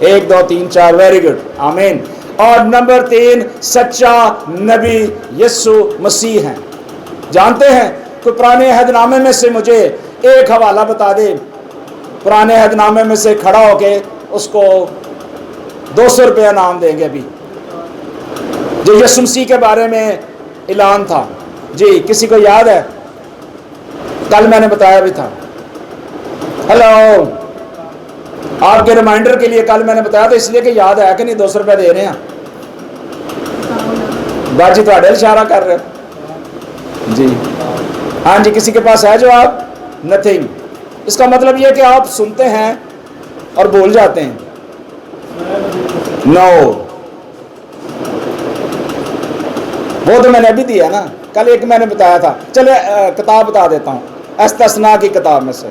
1 2 3 4، ویری گڈ، آمین۔ اور نمبر 3، سچا نبی یسوع مسیح ہیں۔ جانتے ہیں کوئی پرانے عہد نامے میں سے مجھے ایک حوالہ بتا دے، پرانے عہد نامے میں سے کھڑا ہو کے اس کو 200 روپیہ انعام دیں گے ابھی، جو یسوع مسیح کے بارے میں اعلان تھا۔ جی کسی کو یاد ہے؟ کل میں نے بتایا بھی تھا۔ ہیلو، آپ کے ریمائنڈر کے لیے کل میں نے بتایا تھا، اس لیے کہ یاد ہے کہ نہیں 200 روپے دے رہے ہیں۔ باجی تھوڑے اشارہ کر رہے جی، ہاں جی، کسی کے پاس ہے جواب؟ نتھنگ۔ اس کا مطلب یہ کہ آپ سنتے ہیں اور بھول جاتے ہیں۔ نو، وہ تو میں نے ابھی دیا نا، کل ایک میں نے بتایا تھا۔ چلے کتاب بتا دیتا ہوں، استثناء کی کتاب میں سے،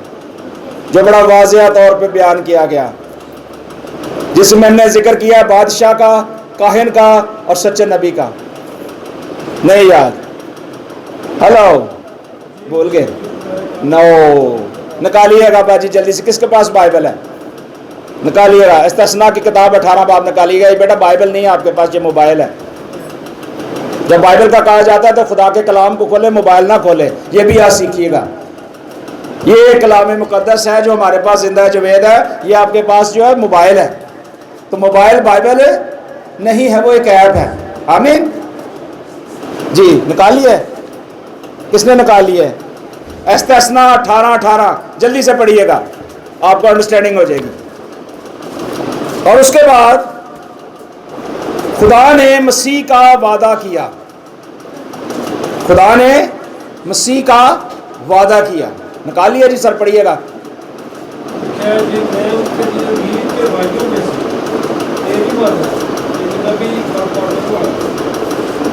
جو بڑا واضح طور پہ بیان کیا گیا، جس میں نے ذکر کیا بادشاہ کا، کاہن کا اور سچے نبی کا۔ نہیں یاد؟ ہلو، بول گئے؟ نو، نکالیے گا باجی جلدی سے، کس کے پاس بائبل ہے؟ نکالیے گا، استثناء کی کتاب 18 باب نکالیے گا۔ یہ بیٹا بائبل نہیں ہے آپ کے پاس، یہ موبائل ہے۔ جب بائبل کا کہا جاتا ہے تو خدا کے کلام کو کھولے، موبائل نہ کھولے، یہ بھی یاد سیکھیے گا۔ یہ کلام مقدس ہے جو ہمارے پاس زندہ جاوید ہے، یہ آپ کے پاس جو ہے موبائل ہے، تو موبائل بائبل نہیں ہے، وہ ایک ایپ ہے، آمین جی۔ نکالیے، کس نے نکالی ہے؟ استثناء 18 جلدی سے پڑھیے گا، آپ کو انڈرسٹینڈنگ ہو جائے گی۔ اور اس کے بعد خدا نے مسیح کا وعدہ کیا، خدا نے مسیح کا وعدہ کیا. نکالیے جی سر, پڑھیے گا. میں ان کے لیے کے وعدوں میں سے ایک وعدہ نبی کا پڑھنے والا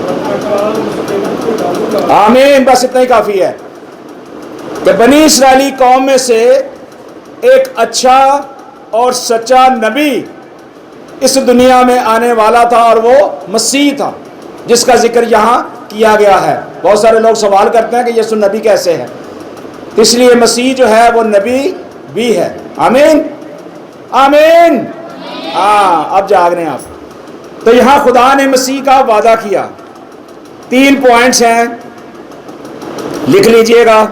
اپنا کلام مستقبل کو ڈالوں گا. آمین. بس اتنا ہی کافی ہے کہ بنی اسرائیلی قوم میں سے ایک اچھا اور سچا نبی اس دنیا میں آنے والا تھا, اور وہ مسیح تھا جس کا ذکر یہاں کیا گیا ہے. بہت سارے لوگ سوال کرتے ہیں کہ یسوع نبی کیسے ہے؟ اس لیے مسیح جو ہے وہ نبی بھی ہے. آمین آمین. ہاں, اب جاگ رہے ہیں آپ. تو یہاں خدا نے مسیح کا وعدہ کیا. 3 پوائنٹس ہیں, لکھ لیجئے گا.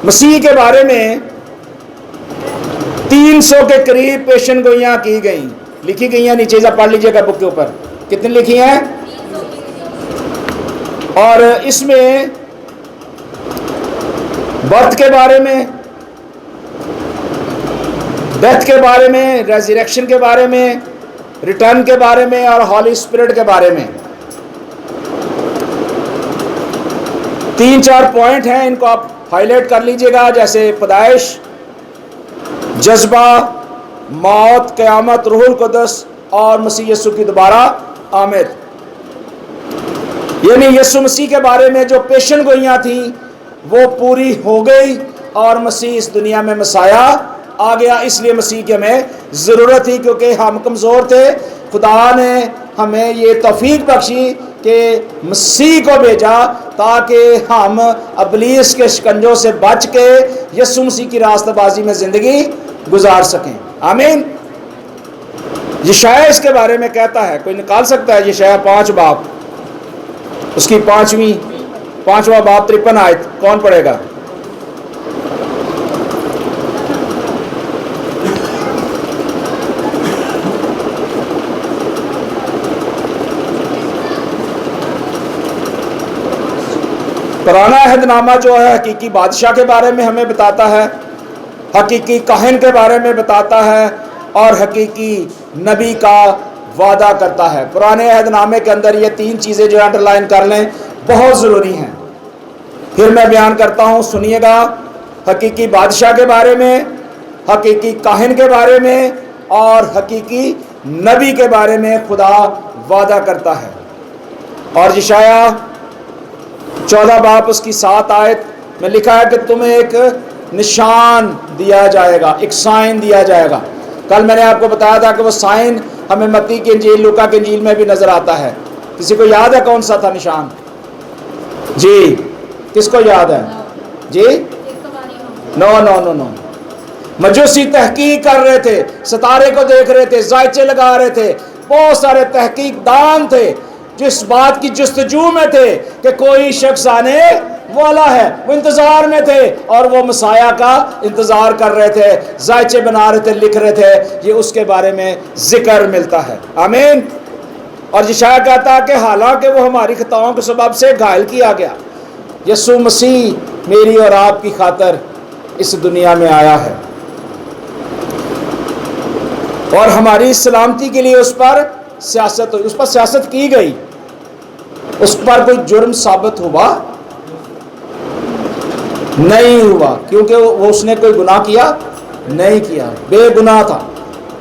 مسیح کے بارے میں 300 کے قریب پیشن گوئیاں کی گئیں, لکھی گئی ہیں. نیچے سے پڑھ لیجئے گا بک کے اوپر کتنی لکھی ہیں. اور اس میں برتھ کے بارے میں, ڈیتھ کے بارے میں, ریزریکشن کے بارے میں, ریٹرن کے بارے میں, اور ہولی اسپرٹ کے بارے میں 3-4 پوائنٹ ہیں. ان کو آپ ہائی لائٹ کر لیجئے گا, جیسے پیدائش, جذبہ, موت, قیامت, روح القدس اور مسیح یسوع کی دوبارہ آمد. یعنی یسوع مسیح کے بارے میں جو پیشن گوئیاں تھیں وہ پوری ہو گئی, اور مسیح اس دنیا میں مسایا آ گیا. اس لیے مسیح کی ہمیں ضرورت تھی, کیونکہ ہم کمزور تھے. خدا نے ہمیں یہ توفیق بخشی کہ مسیح کو بھیجا تاکہ ہم ابلیس کے شکنجوں سے بچ کے یسوع مسیح کی راستہ بازی میں زندگی گزار سکیں. آمین. یشعیاء اس کے بارے میں کہتا ہے, کوئی نکال سکتا ہے یشعیاء 5 باب, اس کی 5واں باب 53 آیت, کون پڑھے گا؟ پرانا عہد نامہ جو ہے حقیقی بادشاہ کے بارے میں ہمیں بتاتا ہے, حقیقی کاہن کے بارے میں بتاتا ہے, اور حقیقی نبی کا وعدہ کرتا ہے. پرانے عہد نامے کے اندر یہ 3 چیزیں جو انڈر لائن کر لیں, بہت ضروری ہیں. پھر میں بیان کرتا ہوں, سنیے گا. حقیقی بادشاہ کے بارے میں, حقیقی کاہن کے بارے میں, اور حقیقی نبی کے بارے میں خدا وعدہ کرتا ہے. اور یشعیاء 14 باب اس کی 7 آیت میں لکھا ہے کہ تمہیں ایک نشان دیا جائے گا, ایک سائن دیا جائے گا. کل میں نے آپ کو بتایا تھا کہ وہ سائن ہمیں متی کی انجیل, لوکا کی انجیل میں بھی نظر آتا ہے. کسی کو یاد ہے کون سا تھا نشان؟ جی, کس کو یاد ہے؟ جی, نو. مجوسی تحقیق کر رہے تھے, ستارے کو دیکھ رہے تھے, ذائچے لگا رہے تھے. بہت سارے تحقیق دان تھے جو اس بات کی جستجو میں تھے کہ کوئی شخص آنے والا ہے. وہ انتظار میں تھے, اور وہ مسیح کا انتظار کر رہے تھے, ذائچے بنا رہے تھے, لکھ رہے تھے. یہ اس کے بارے میں ذکر ملتا ہے. آمین. اور یشعیاء کہتا ہے کہ حالانکہ وہ ہماری خطاؤں کے سبب سے گھائل کیا گیا, یسوع مسیح میری اور آپ کی خاطر اس دنیا میں آیا ہے, اور ہماری سلامتی کے لیے اس پر سیاست ہوئی. اس پر سیاست کی گئی, اس پر کوئی جرم ثابت ہوا نہیں ہوا, کیونکہ اس نے کوئی گناہ کیا نہیں کیا, بے گناہ تھا.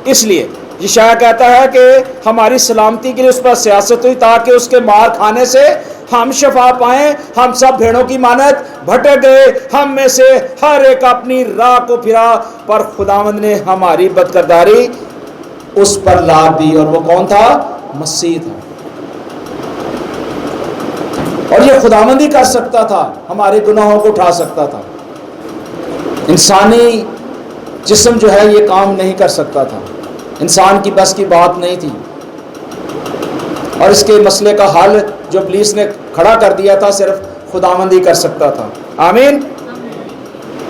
اس لیے یشعیاء کہتا ہے کہ ہماری سلامتی کے لیے اس پر سیاست ہوئی تاکہ اس کے مار کھانے سے ہم شفا پائیں. ہم سب بھیڑوں کی مانند بھٹک گئے, ہم میں سے ہر ایک اپنی راہ کو پھرا, پر خداوند نے ہماری بدکرداری اس پر لاد دی. اور وہ کون تھا؟ مسیح تھا. اور یہ خداوند ہی کر سکتا تھا, ہمارے گناہوں کو اٹھا سکتا تھا. انسانی جسم جو ہے یہ کام نہیں کر سکتا تھا, انسان کی بس کی بات نہیں تھی. اور اس کے مسئلے کا حل جو ابلیس نے کھڑا کر دیا تھا صرف خداوند ہی کر سکتا تھا. آمین.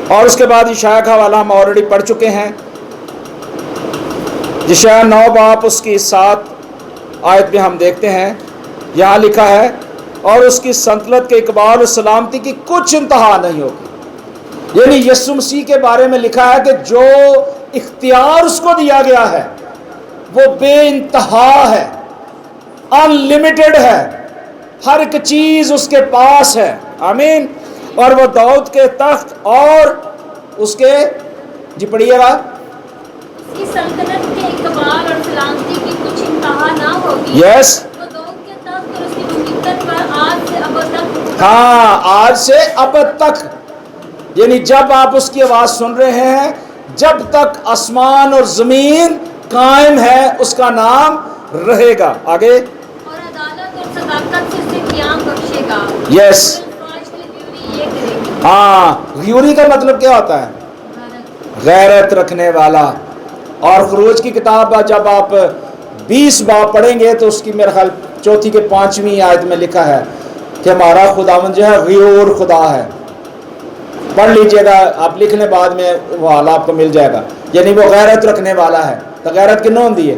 اور اس کے بعد یشعیاء کا حوالہ ہم آلریڈی پڑھ چکے ہیں. یشعیاء 9 باب اس کی 7 آیت میں ہم دیکھتے ہیں, یہاں لکھا ہے اور اس کی سلطنت کے اقبال و سلامتی کی کچھ انتہا نہیں ہوگی. یعنی یسوع مسیح کے بارے میں لکھا ہے کہ جو اختیار اس کو دیا گیا ہے وہ بے انتہا ہے, ان لمیٹڈ ہے, ہر ایک چیز اس کے پاس ہے. آمین. اور وہ داؤد کے تخت اور اس کے جی پڑھیے گا کی سلطنت کے اقبال اور سلامتی کی کچھ انتہا نہ ہوگی. یس وہ داؤد کے تخت اور اس کی مملکت پر آج سے اب تک. ہاں آج سے اب تک، یعنی جب آپ اس کی آواز سن رہے ہیں جب تک آسمان اور زمین قائم ہے اس کا نام رہے گا. آگے اور عدالت اور صداقت سے اسے قیام بخشے گا. یس یہ کرے گی. ہاں غیوری کا مطلب کیا ہوتا ہے؟ غیرت رکھنے والا. اور خروج کی کتاب جب آپ 20 باب پڑھیں گے تو اس کی میرا خیال 4 کے 5ویں آیت میں لکھا ہے کہ ہمارا خداوند جو ہے غیور خدا ہے. پڑھ لیجئے گا آپ، لکھنے بعد میں وہ حال آپ کو مل جائے گا. یعنی وہ غیرت رکھنے والا ہے. تو غیرت کنوں ہوندی ہے؟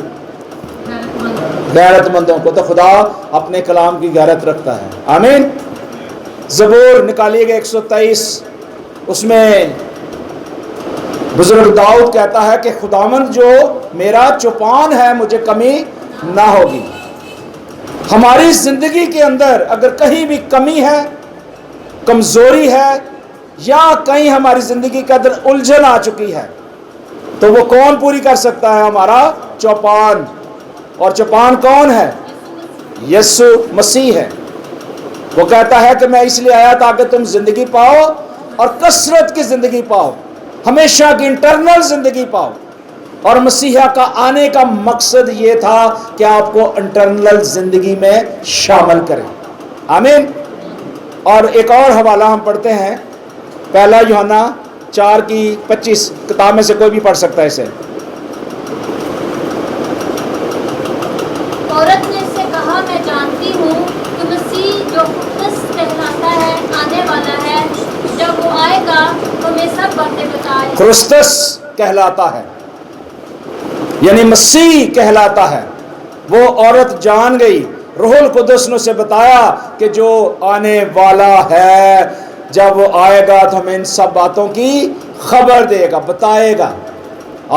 غیرت مندوں کو. تو خدا اپنے کلام کی غیرت رکھتا ہے. آمین. زبور نکالیے گا 123، اس میں بزرگ داؤد کہتا ہے کہ خداوند جو میرا چوپان ہے مجھے کمی نہ ہوگی. ہماری زندگی کے اندر اگر کہیں بھی کمی ہے، کمزوری ہے، یا کہیں ہماری زندگی کے اندر الجھن آ چکی ہے تو وہ کون پوری کر سکتا ہے؟ ہمارا چوپان. اور چوپان کون ہے؟ یسوع مسیح ہے. وہ کہتا ہے کہ میں اس لیے آیا تاکہ تم زندگی پاؤ اور کثرت کی زندگی پاؤ، ہمیشہ کی انٹرنل زندگی پاؤ. اور مسیحا کا آنے کا مقصد یہ تھا کہ آپ کو انٹرنل زندگی میں شامل کرے. آمین. اور ایک اور حوالہ ہم پڑھتے ہیں، پہلا یوحنا 4:25، کتاب میں سے کوئی بھی پڑھ سکتا ہے اسے. عورت نے اس سے کہا میں جانتی ہوں کہ مسیح جو خرس کہلاتا ہے آنے والا ہے، جب وہ آئے گا تو ہمیں سب باتیں بتائے. کرسٹس کہلاتا ہے، یعنی مسیح کہلاتا ہے. وہ عورت جان گئی، روح القدس نے اسے بتایا کہ جو آنے والا ہے جب وہ آئے گا تو ہمیں ان سب باتوں کی خبر دے گا، بتائے گا.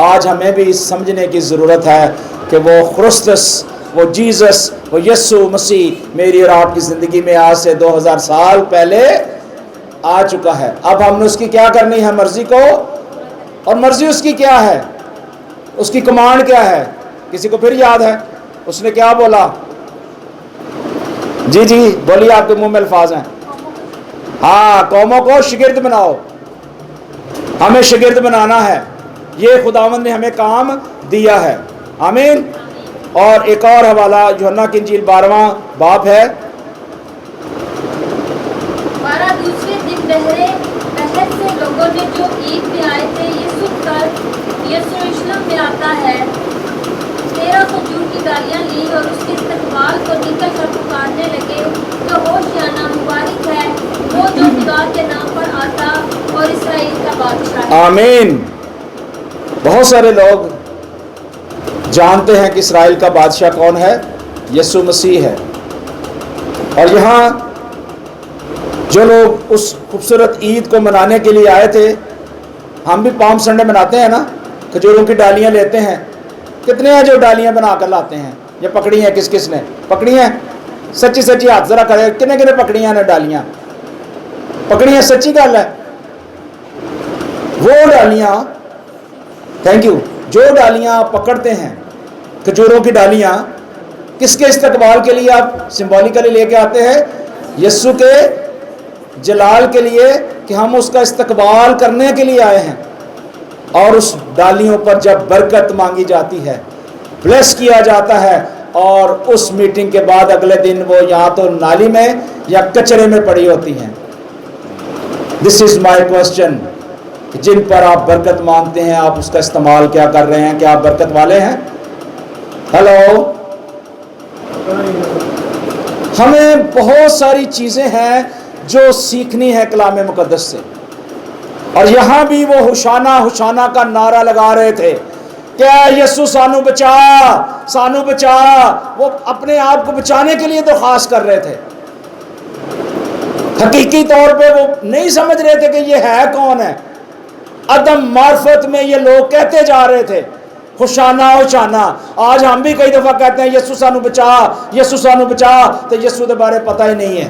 آج ہمیں بھی سمجھنے کی ضرورت ہے کہ وہ کرسٹس، وہ جیزس، وہ یسوع مسیح میری اور آپ کی زندگی میں آج سے 2000 سال پہلے آ چکا ہے. اب ہم نے اس کی کیا کرنی ہے؟ مرضی کو. اور مرضی اس کی کیا ہے؟ اس کی کمانڈ کیا ہے؟ کسی کو پھر یاد ہے اس نے کیا بولا؟ جی جی بولیے، آپ کے منہ میں الفاظ ہیں. ہاں، قوموں کو شاگرد بناؤ. ہمیں شاگرد بنانا ہے، یہ خداوند نے ہمیں کام دیا ہے. آمین. اور ایک اور حوالہ یوحنا کی انجیل 12واں باب ہے. 12 دوسرے دن بہت سے لوگوں نے جو عید میں آئے تھے یہ سن کر یروشلم میں آتا ہے 13 کھجور کی ڈالیاں لی اور اس کے استقبال کو نکل کر پکارنے لگے کہ ہوشیانہ مبارک ہے وہ جو خدا کے نام پر آتا اور اسرائیل کا بادشاہ ہے. آمین. بہت سارے لوگ جانتے ہیں کہ اسرائیل کا بادشاہ کون ہے؟ یسوع مسیح ہے. اور یہاں جو لوگ اس خوبصورت عید کو منانے کے لیے آئے تھے، ہم بھی پام سنڈے مناتے ہیں نا، کھجوروں کی ڈالیاں لیتے ہیں. کتنے ہیں جو ڈالیاں بنا کر لاتے ہیں؟ یہ پکڑی ہیں کس کس نے پکڑی ہیں؟ سچی سچی ہاتھ ذرا کرے، کنے کنے پکڑی ہیں نا ڈالیاں؟ پکڑی ہیں، سچی گل ہے. وہ ڈالیاں، تھینک یو، جو ڈالیاں آپ پکڑتے ہیں کھجوروں کی ڈالیاں، کس کے استقبال کے لیے آپ سمبولیکلی لے کے آتے ہیں؟ یسوع کے جلال کے لیے، کہ ہم اس کا استقبال کرنے کے لیے آئے ہیں. اور اس ڈالیوں پر جب برکت مانگی جاتی ہے، بلیس کیا جاتا ہے، اور اس میٹنگ کے بعد اگلے دن وہ یا تو نالی میں یا کچرے میں پڑی ہوتی ہیں. دس از مائی کوسچن، جن پر آپ برکت مانگتے ہیں آپ اس کا استعمال کیا کر رہے ہیں؟ کیا آپ برکت والے ہیں؟ ہیلو. ہمیں بہت ساری چیزیں ہیں جو سیکھنی ہے کلام مقدس سے. اور یہاں بھی وہ ہوشانہ ہوشانہ کا نعرہ لگا رہے تھے کہ یسوع سانو بچا، سانو بچا. وہ اپنے آپ کو بچانے کے لیے درخواست کر رہے تھے. حقیقی طور پہ وہ نہیں سمجھ رہے تھے کہ یہ ہے کون ہے. عدم معرفت میں یہ لوگ کہتے جا رہے تھے ہوشانہ ہوشانہ. آج ہم بھی کئی دفعہ کہتے ہیں یسوع سانو بچا، یسوع سانو بچا، تو یسوع کے بارے پتہ ہی نہیں ہے.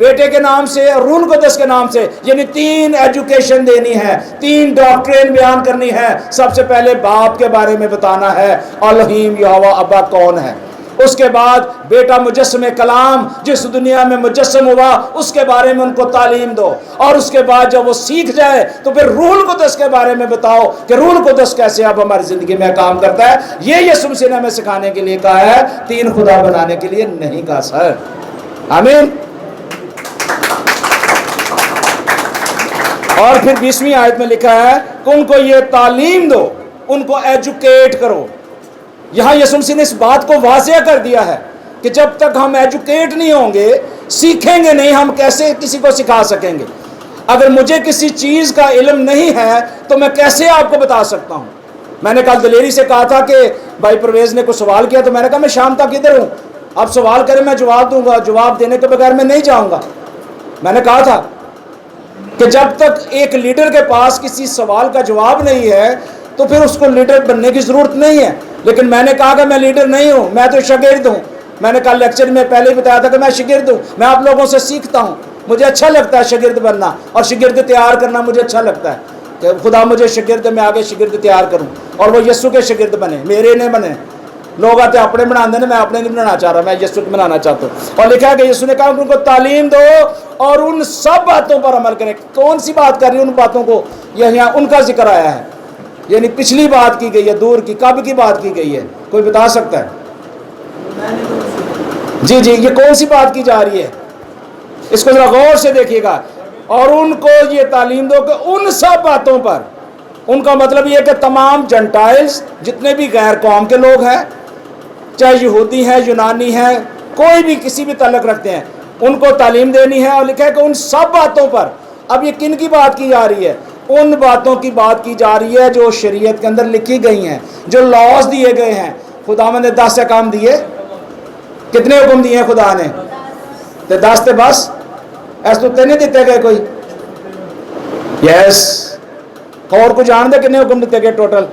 بیٹے کے نام سے اور روح القدس کے نام سے، یعنی 3 ایجوکیشن دینی ہے، 3 ڈاکٹرین بیان کرنی ہے۔ سب سے پہلے باپ کے بارے میں بتانا ہے، الہیم یہوہ ابا کون ہے۔ اس کے بعد بیٹا مجسم کلام جس دنیا میں مجسم ہوا اس کے بارے میں ان کو تعلیم دو، اور اس کے بعد جب وہ سیکھ جائے تو پھر روح القدس کے بارے میں بتاؤ کہ روح القدس کیسے اب ہماری زندگی میں کام کرتا ہے۔ یہ یسوع مسیح نے ہمیں سکھانے کے لیے کہا ہے، 3 خدا بنانے کے لیے نہیں کہا سر۔ آمین۔ اور پھر 20ویں آیت میں لکھا ہے کہ ان کو یہ تعلیم دو، ان کو ایجوکیٹ کرو۔ یہاں یسوع مسیح نے اس بات کو واضح کر دیا ہے کہ جب تک ہم ایجوکیٹ نہیں ہوں گے، سیکھیں گے نہیں، ہم کیسے کسی کو سکھا سکیں گے؟ اگر مجھے کسی چیز کا علم نہیں ہے تو میں کیسے آپ کو بتا سکتا ہوں؟ میں نے کل دلیری سے کہا تھا کہ بھائی پرویز نے کچھ سوال کیا تو میں نے کہا میں شام تک ادھر ہوں، آپ سوال کریں میں جواب دوں گا، جواب دینے کے بغیر میں نہیں جاؤں گا۔ میں نے کہا تھا کہ جب تک ایک لیڈر کے پاس کسی سوال کا جواب نہیں ہے تو پھر اس کو لیڈر بننے کی ضرورت نہیں ہے۔ لیکن میں نے کہا کہ میں لیڈر نہیں ہوں، میں تو شاگرد ہوں۔ میں نے کل لیکچر میں پہلے ہی بتایا تھا کہ میں شاگرد ہوں، میں آپ لوگوں سے سیکھتا ہوں، مجھے اچھا لگتا ہے شاگرد بننا اور شاگرد تیار کرنا مجھے اچھا لگتا ہے کہ خدا مجھے شاگرد میں آگے شاگرد تیار کروں اور وہ یسوع کے شاگرد بنے، میرے نہیں بنے۔ لوگ آتے اپنے بنا دیں، میں اپنے نہیں بنانا چاہ رہا، میں یسوع کو بنانا چاہتا ہوں۔ اور لکھا ہے کہ یسوع نے کہا ان کو تعلیم دو اور ان سب باتوں پر عمل کریں۔ کون سی بات کر رہی ہے؟ ان باتوں کو یہاں ان کا ذکر آیا ہے، یعنی پچھلی بات کی گئی ہے، دور کی، کب کی بات کی گئی ہے؟ کوئی بتا سکتا ہے؟ جی جی، یہ کون سی بات کی جا رہی ہے؟ اس کو ذرا غور سے دیکھیے گا۔ اور ان کو یہ تعلیم دو کہ ان سب باتوں پر، ان کا مطلب یہ کہ تمام جنٹائلز جتنے بھی غیر قوم کے لوگ ہیں، چاہے یہودی ہیں، یونانی ہیں، کوئی بھی کسی بھی تعلق رکھتے ہیں، ان کو تعلیم دینی ہے۔ اور لکھا ہے کہ ان سب باتوں پر، اب یہ کن کی بات کی جا رہی ہے؟ ان باتوں کی بات کی جا رہی ہے جو شریعت کے اندر لکھی گئی ہیں، جو لاز دیے گئے ہیں۔ خداوند نے 10 احکام دیے، کتنے حکم دیے ہیں خدا نے؟ تو 10 تے بس، ایسے تو نہیں دیتے گئے کوئی؟ یس، اور کو جان دے کتنے حکم دیتے گئے ٹوٹل؟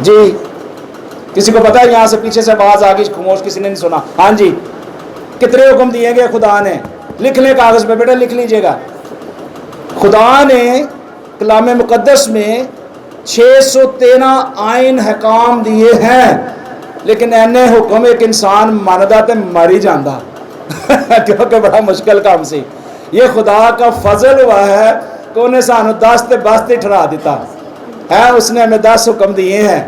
جی کسی کو پتا ہے؟ یہاں سے پیچھے سے آواز آ گئی، خاموش، کسی نے نہیں سنا۔ ہاں جی، کتنے حکم دیے گئے خدا نے؟ لکھ لیں کاغذ پہ بیٹا، لکھ لیجئے گا۔ خدا نے کلام مقدس میں 613 آئین حکام دیے ہیں، لیکن اینے حکم ایک انسان ماندا تے مر ہی جاندا کیونکہ بڑا مشکل کام سی۔ یہ خدا کا فضل ہوا ہے کہ انہیں سانو 10 تے بس تے ٹھہرا دیتا ہے۔ اس نے ہمیں 10 حکم دیے ہیں،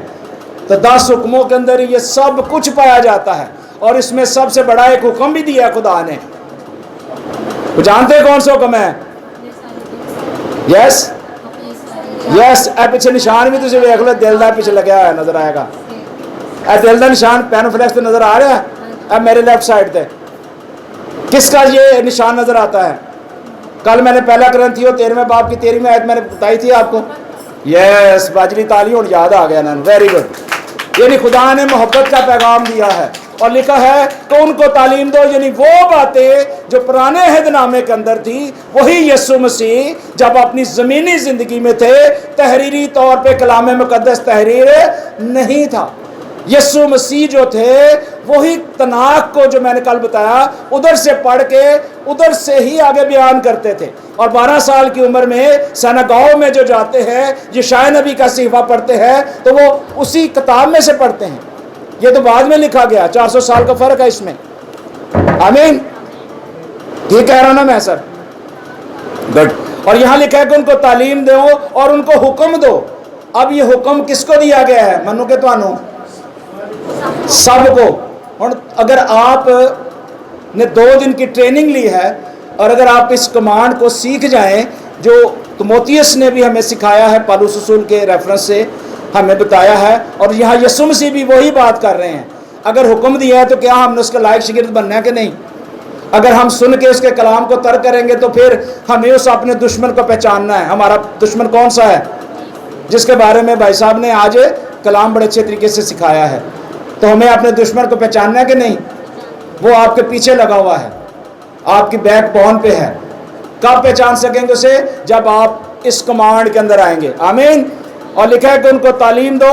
تو 10 حکموں کے اندر یہ سب کچھ پایا جاتا ہے، اور اس میں سب سے بڑا ایک حکم بھی دیا ہے خدا نے۔ وہ جانتے ہیں کون سا حکم ہے؟ یس یس، اے پیچھے نشان بھی تسی دیکھ لو، دل دا پیچھے لگیا ہوا نظر آئے گا۔ اے دل دا نشان پین فلیکس تے نظر آ رہا ہے؟ اے میرے لیفٹ سائڈ تے کس کا یہ نشان نظر آتا ہے؟ کل میں نے پہلا کرنتھیوں 13ویں باب کی 13ویں آیت میں نے بتائی تھی آپ کو۔ یس، باجری تالی اور یاد آ گیا نا، ویری گڈ۔ یعنی خدا نے محبت کا پیغام دیا ہے اور لکھا ہے کہ ان کو تعلیم دو، یعنی وہ باتیں جو پرانے عہد نامے کے اندر تھی، وہی یسوع مسیح جب اپنی زمینی زندگی میں تھے، تحریری طور پہ کلام مقدس تحریر نہیں تھا۔ یسوع مسیح جو تھے وہی تناک کو جو میں نے کل بتایا ادھر سے پڑھ کے ادھر سے ہی آگے بیان کرتے تھے، اور 12 سال کی عمر میں سنگاؤ میں جو جاتے ہیں، یشعیاہ نبی کا صحیفہ پڑھتے ہیں تو وہ اسی کتاب میں سے پڑھتے ہیں۔ یہ تو بعد میں لکھا گیا، 400 سال کا فرق ہے اس میں۔ آمین، یہ کہہ رہا نا میں سر، گڈ۔ اور یہاں لکھا ہے کہ ان کو تعلیم دو اور ان کو حکم دو۔ اب یہ حکم کس کو دیا گیا ہے؟ منو کہ توانو سب کو۔ اور اگر آپ نے 2 دن کی ٹریننگ لی ہے اور اگر آپ اس کمانڈ کو سیکھ جائیں جو تیموتھیوس نے بھی ہمیں سکھایا ہے، پالوس رسول کے ریفرنس سے ہمیں بتایا ہے، اور یہاں یسوع مسیح بھی وہی بات کر رہے ہیں۔ اگر حکم دیا ہے تو کیا ہم نے اس کے لائق شاگرد بننا ہے کہ نہیں؟ اگر ہم سن کے اس کے کلام کو ترک کریں گے تو پھر ہمیں اس اپنے دشمن کو پہچاننا ہے۔ ہمارا دشمن کون سا ہے؟ جس کے بارے میں بھائی صاحب نے آج کلام بڑے اچھے طریقے سے سکھایا ہے۔ تو ہمیں اپنے دشمن کو پہچاننا ہے کہ نہیں؟ وہ آپ کے پیچھے لگا ہوا ہے، آپ کی بیک بون پہ ہے۔ کب پہچان سکیں گے اسے؟ جب آپ اس کمانڈ کے اندر آئیں گے۔ آمین۔ اور لکھا ہے کہ ان کو تعلیم دو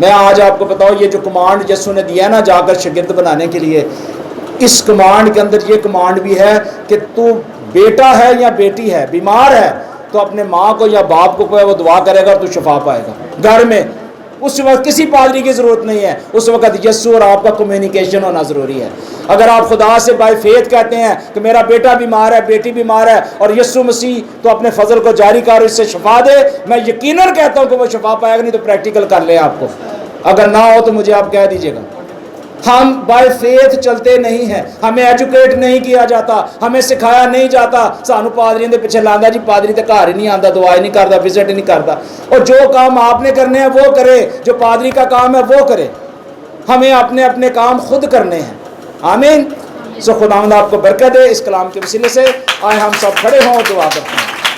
میں آج آپ کو بتاؤں یہ جو کمانڈ یسوع نے دیا ہے نا جا کر شاگرد بنانے کے لیے، اس کمانڈ کے اندر یہ کمانڈ بھی ہے کہ تو بیٹا ہے یا بیٹی ہے بیمار ہے تو اپنے ماں کو یا باپ کو کوئی وہ دعا کرے گا تو شفا پائے گا گھر میں. اس وقت کسی پادری کی ضرورت نہیں ہے، اس وقت یسوع اور آپ کا کمیونیکیشن ہونا ضروری ہے. اگر آپ خدا سے بائی فیتھ کہتے ہیں کہ میرا بیٹا بیمار ہے بیٹی بیمار ہے اور یسوع مسیح تو اپنے فضل کو جاری کر اس سے شفا دے، میں یقیناً کہتا ہوں کہ وہ شفا پائے گا. نہیں تو پریکٹیکل کر لیں آپ کو، اگر نہ ہو تو مجھے آپ کہہ دیجیے گا. ہم بائی فیتھ چلتے نہیں ہیں، ہمیں ایجوکیٹ نہیں کیا جاتا، ہمیں سکھایا نہیں جاتا. سانو پادریوں دے پیچھے لاندہ جی پادری تے گھر ہی نہیں آندا، دعا ہی نہیں کرتا، وزٹ ہی نہیں کرتا. اور جو کام آپ نے کرنے ہیں وہ کرے، جو پادری کا کام ہے وہ کرے. ہمیں اپنے اپنے کام خود کرنے ہیں. آمین. سو خداوند آپ کو برکت دے اس کلام کے وسیلے سے. آئے ہم سب کھڑے ہوں اور دعا کرتے ہیں.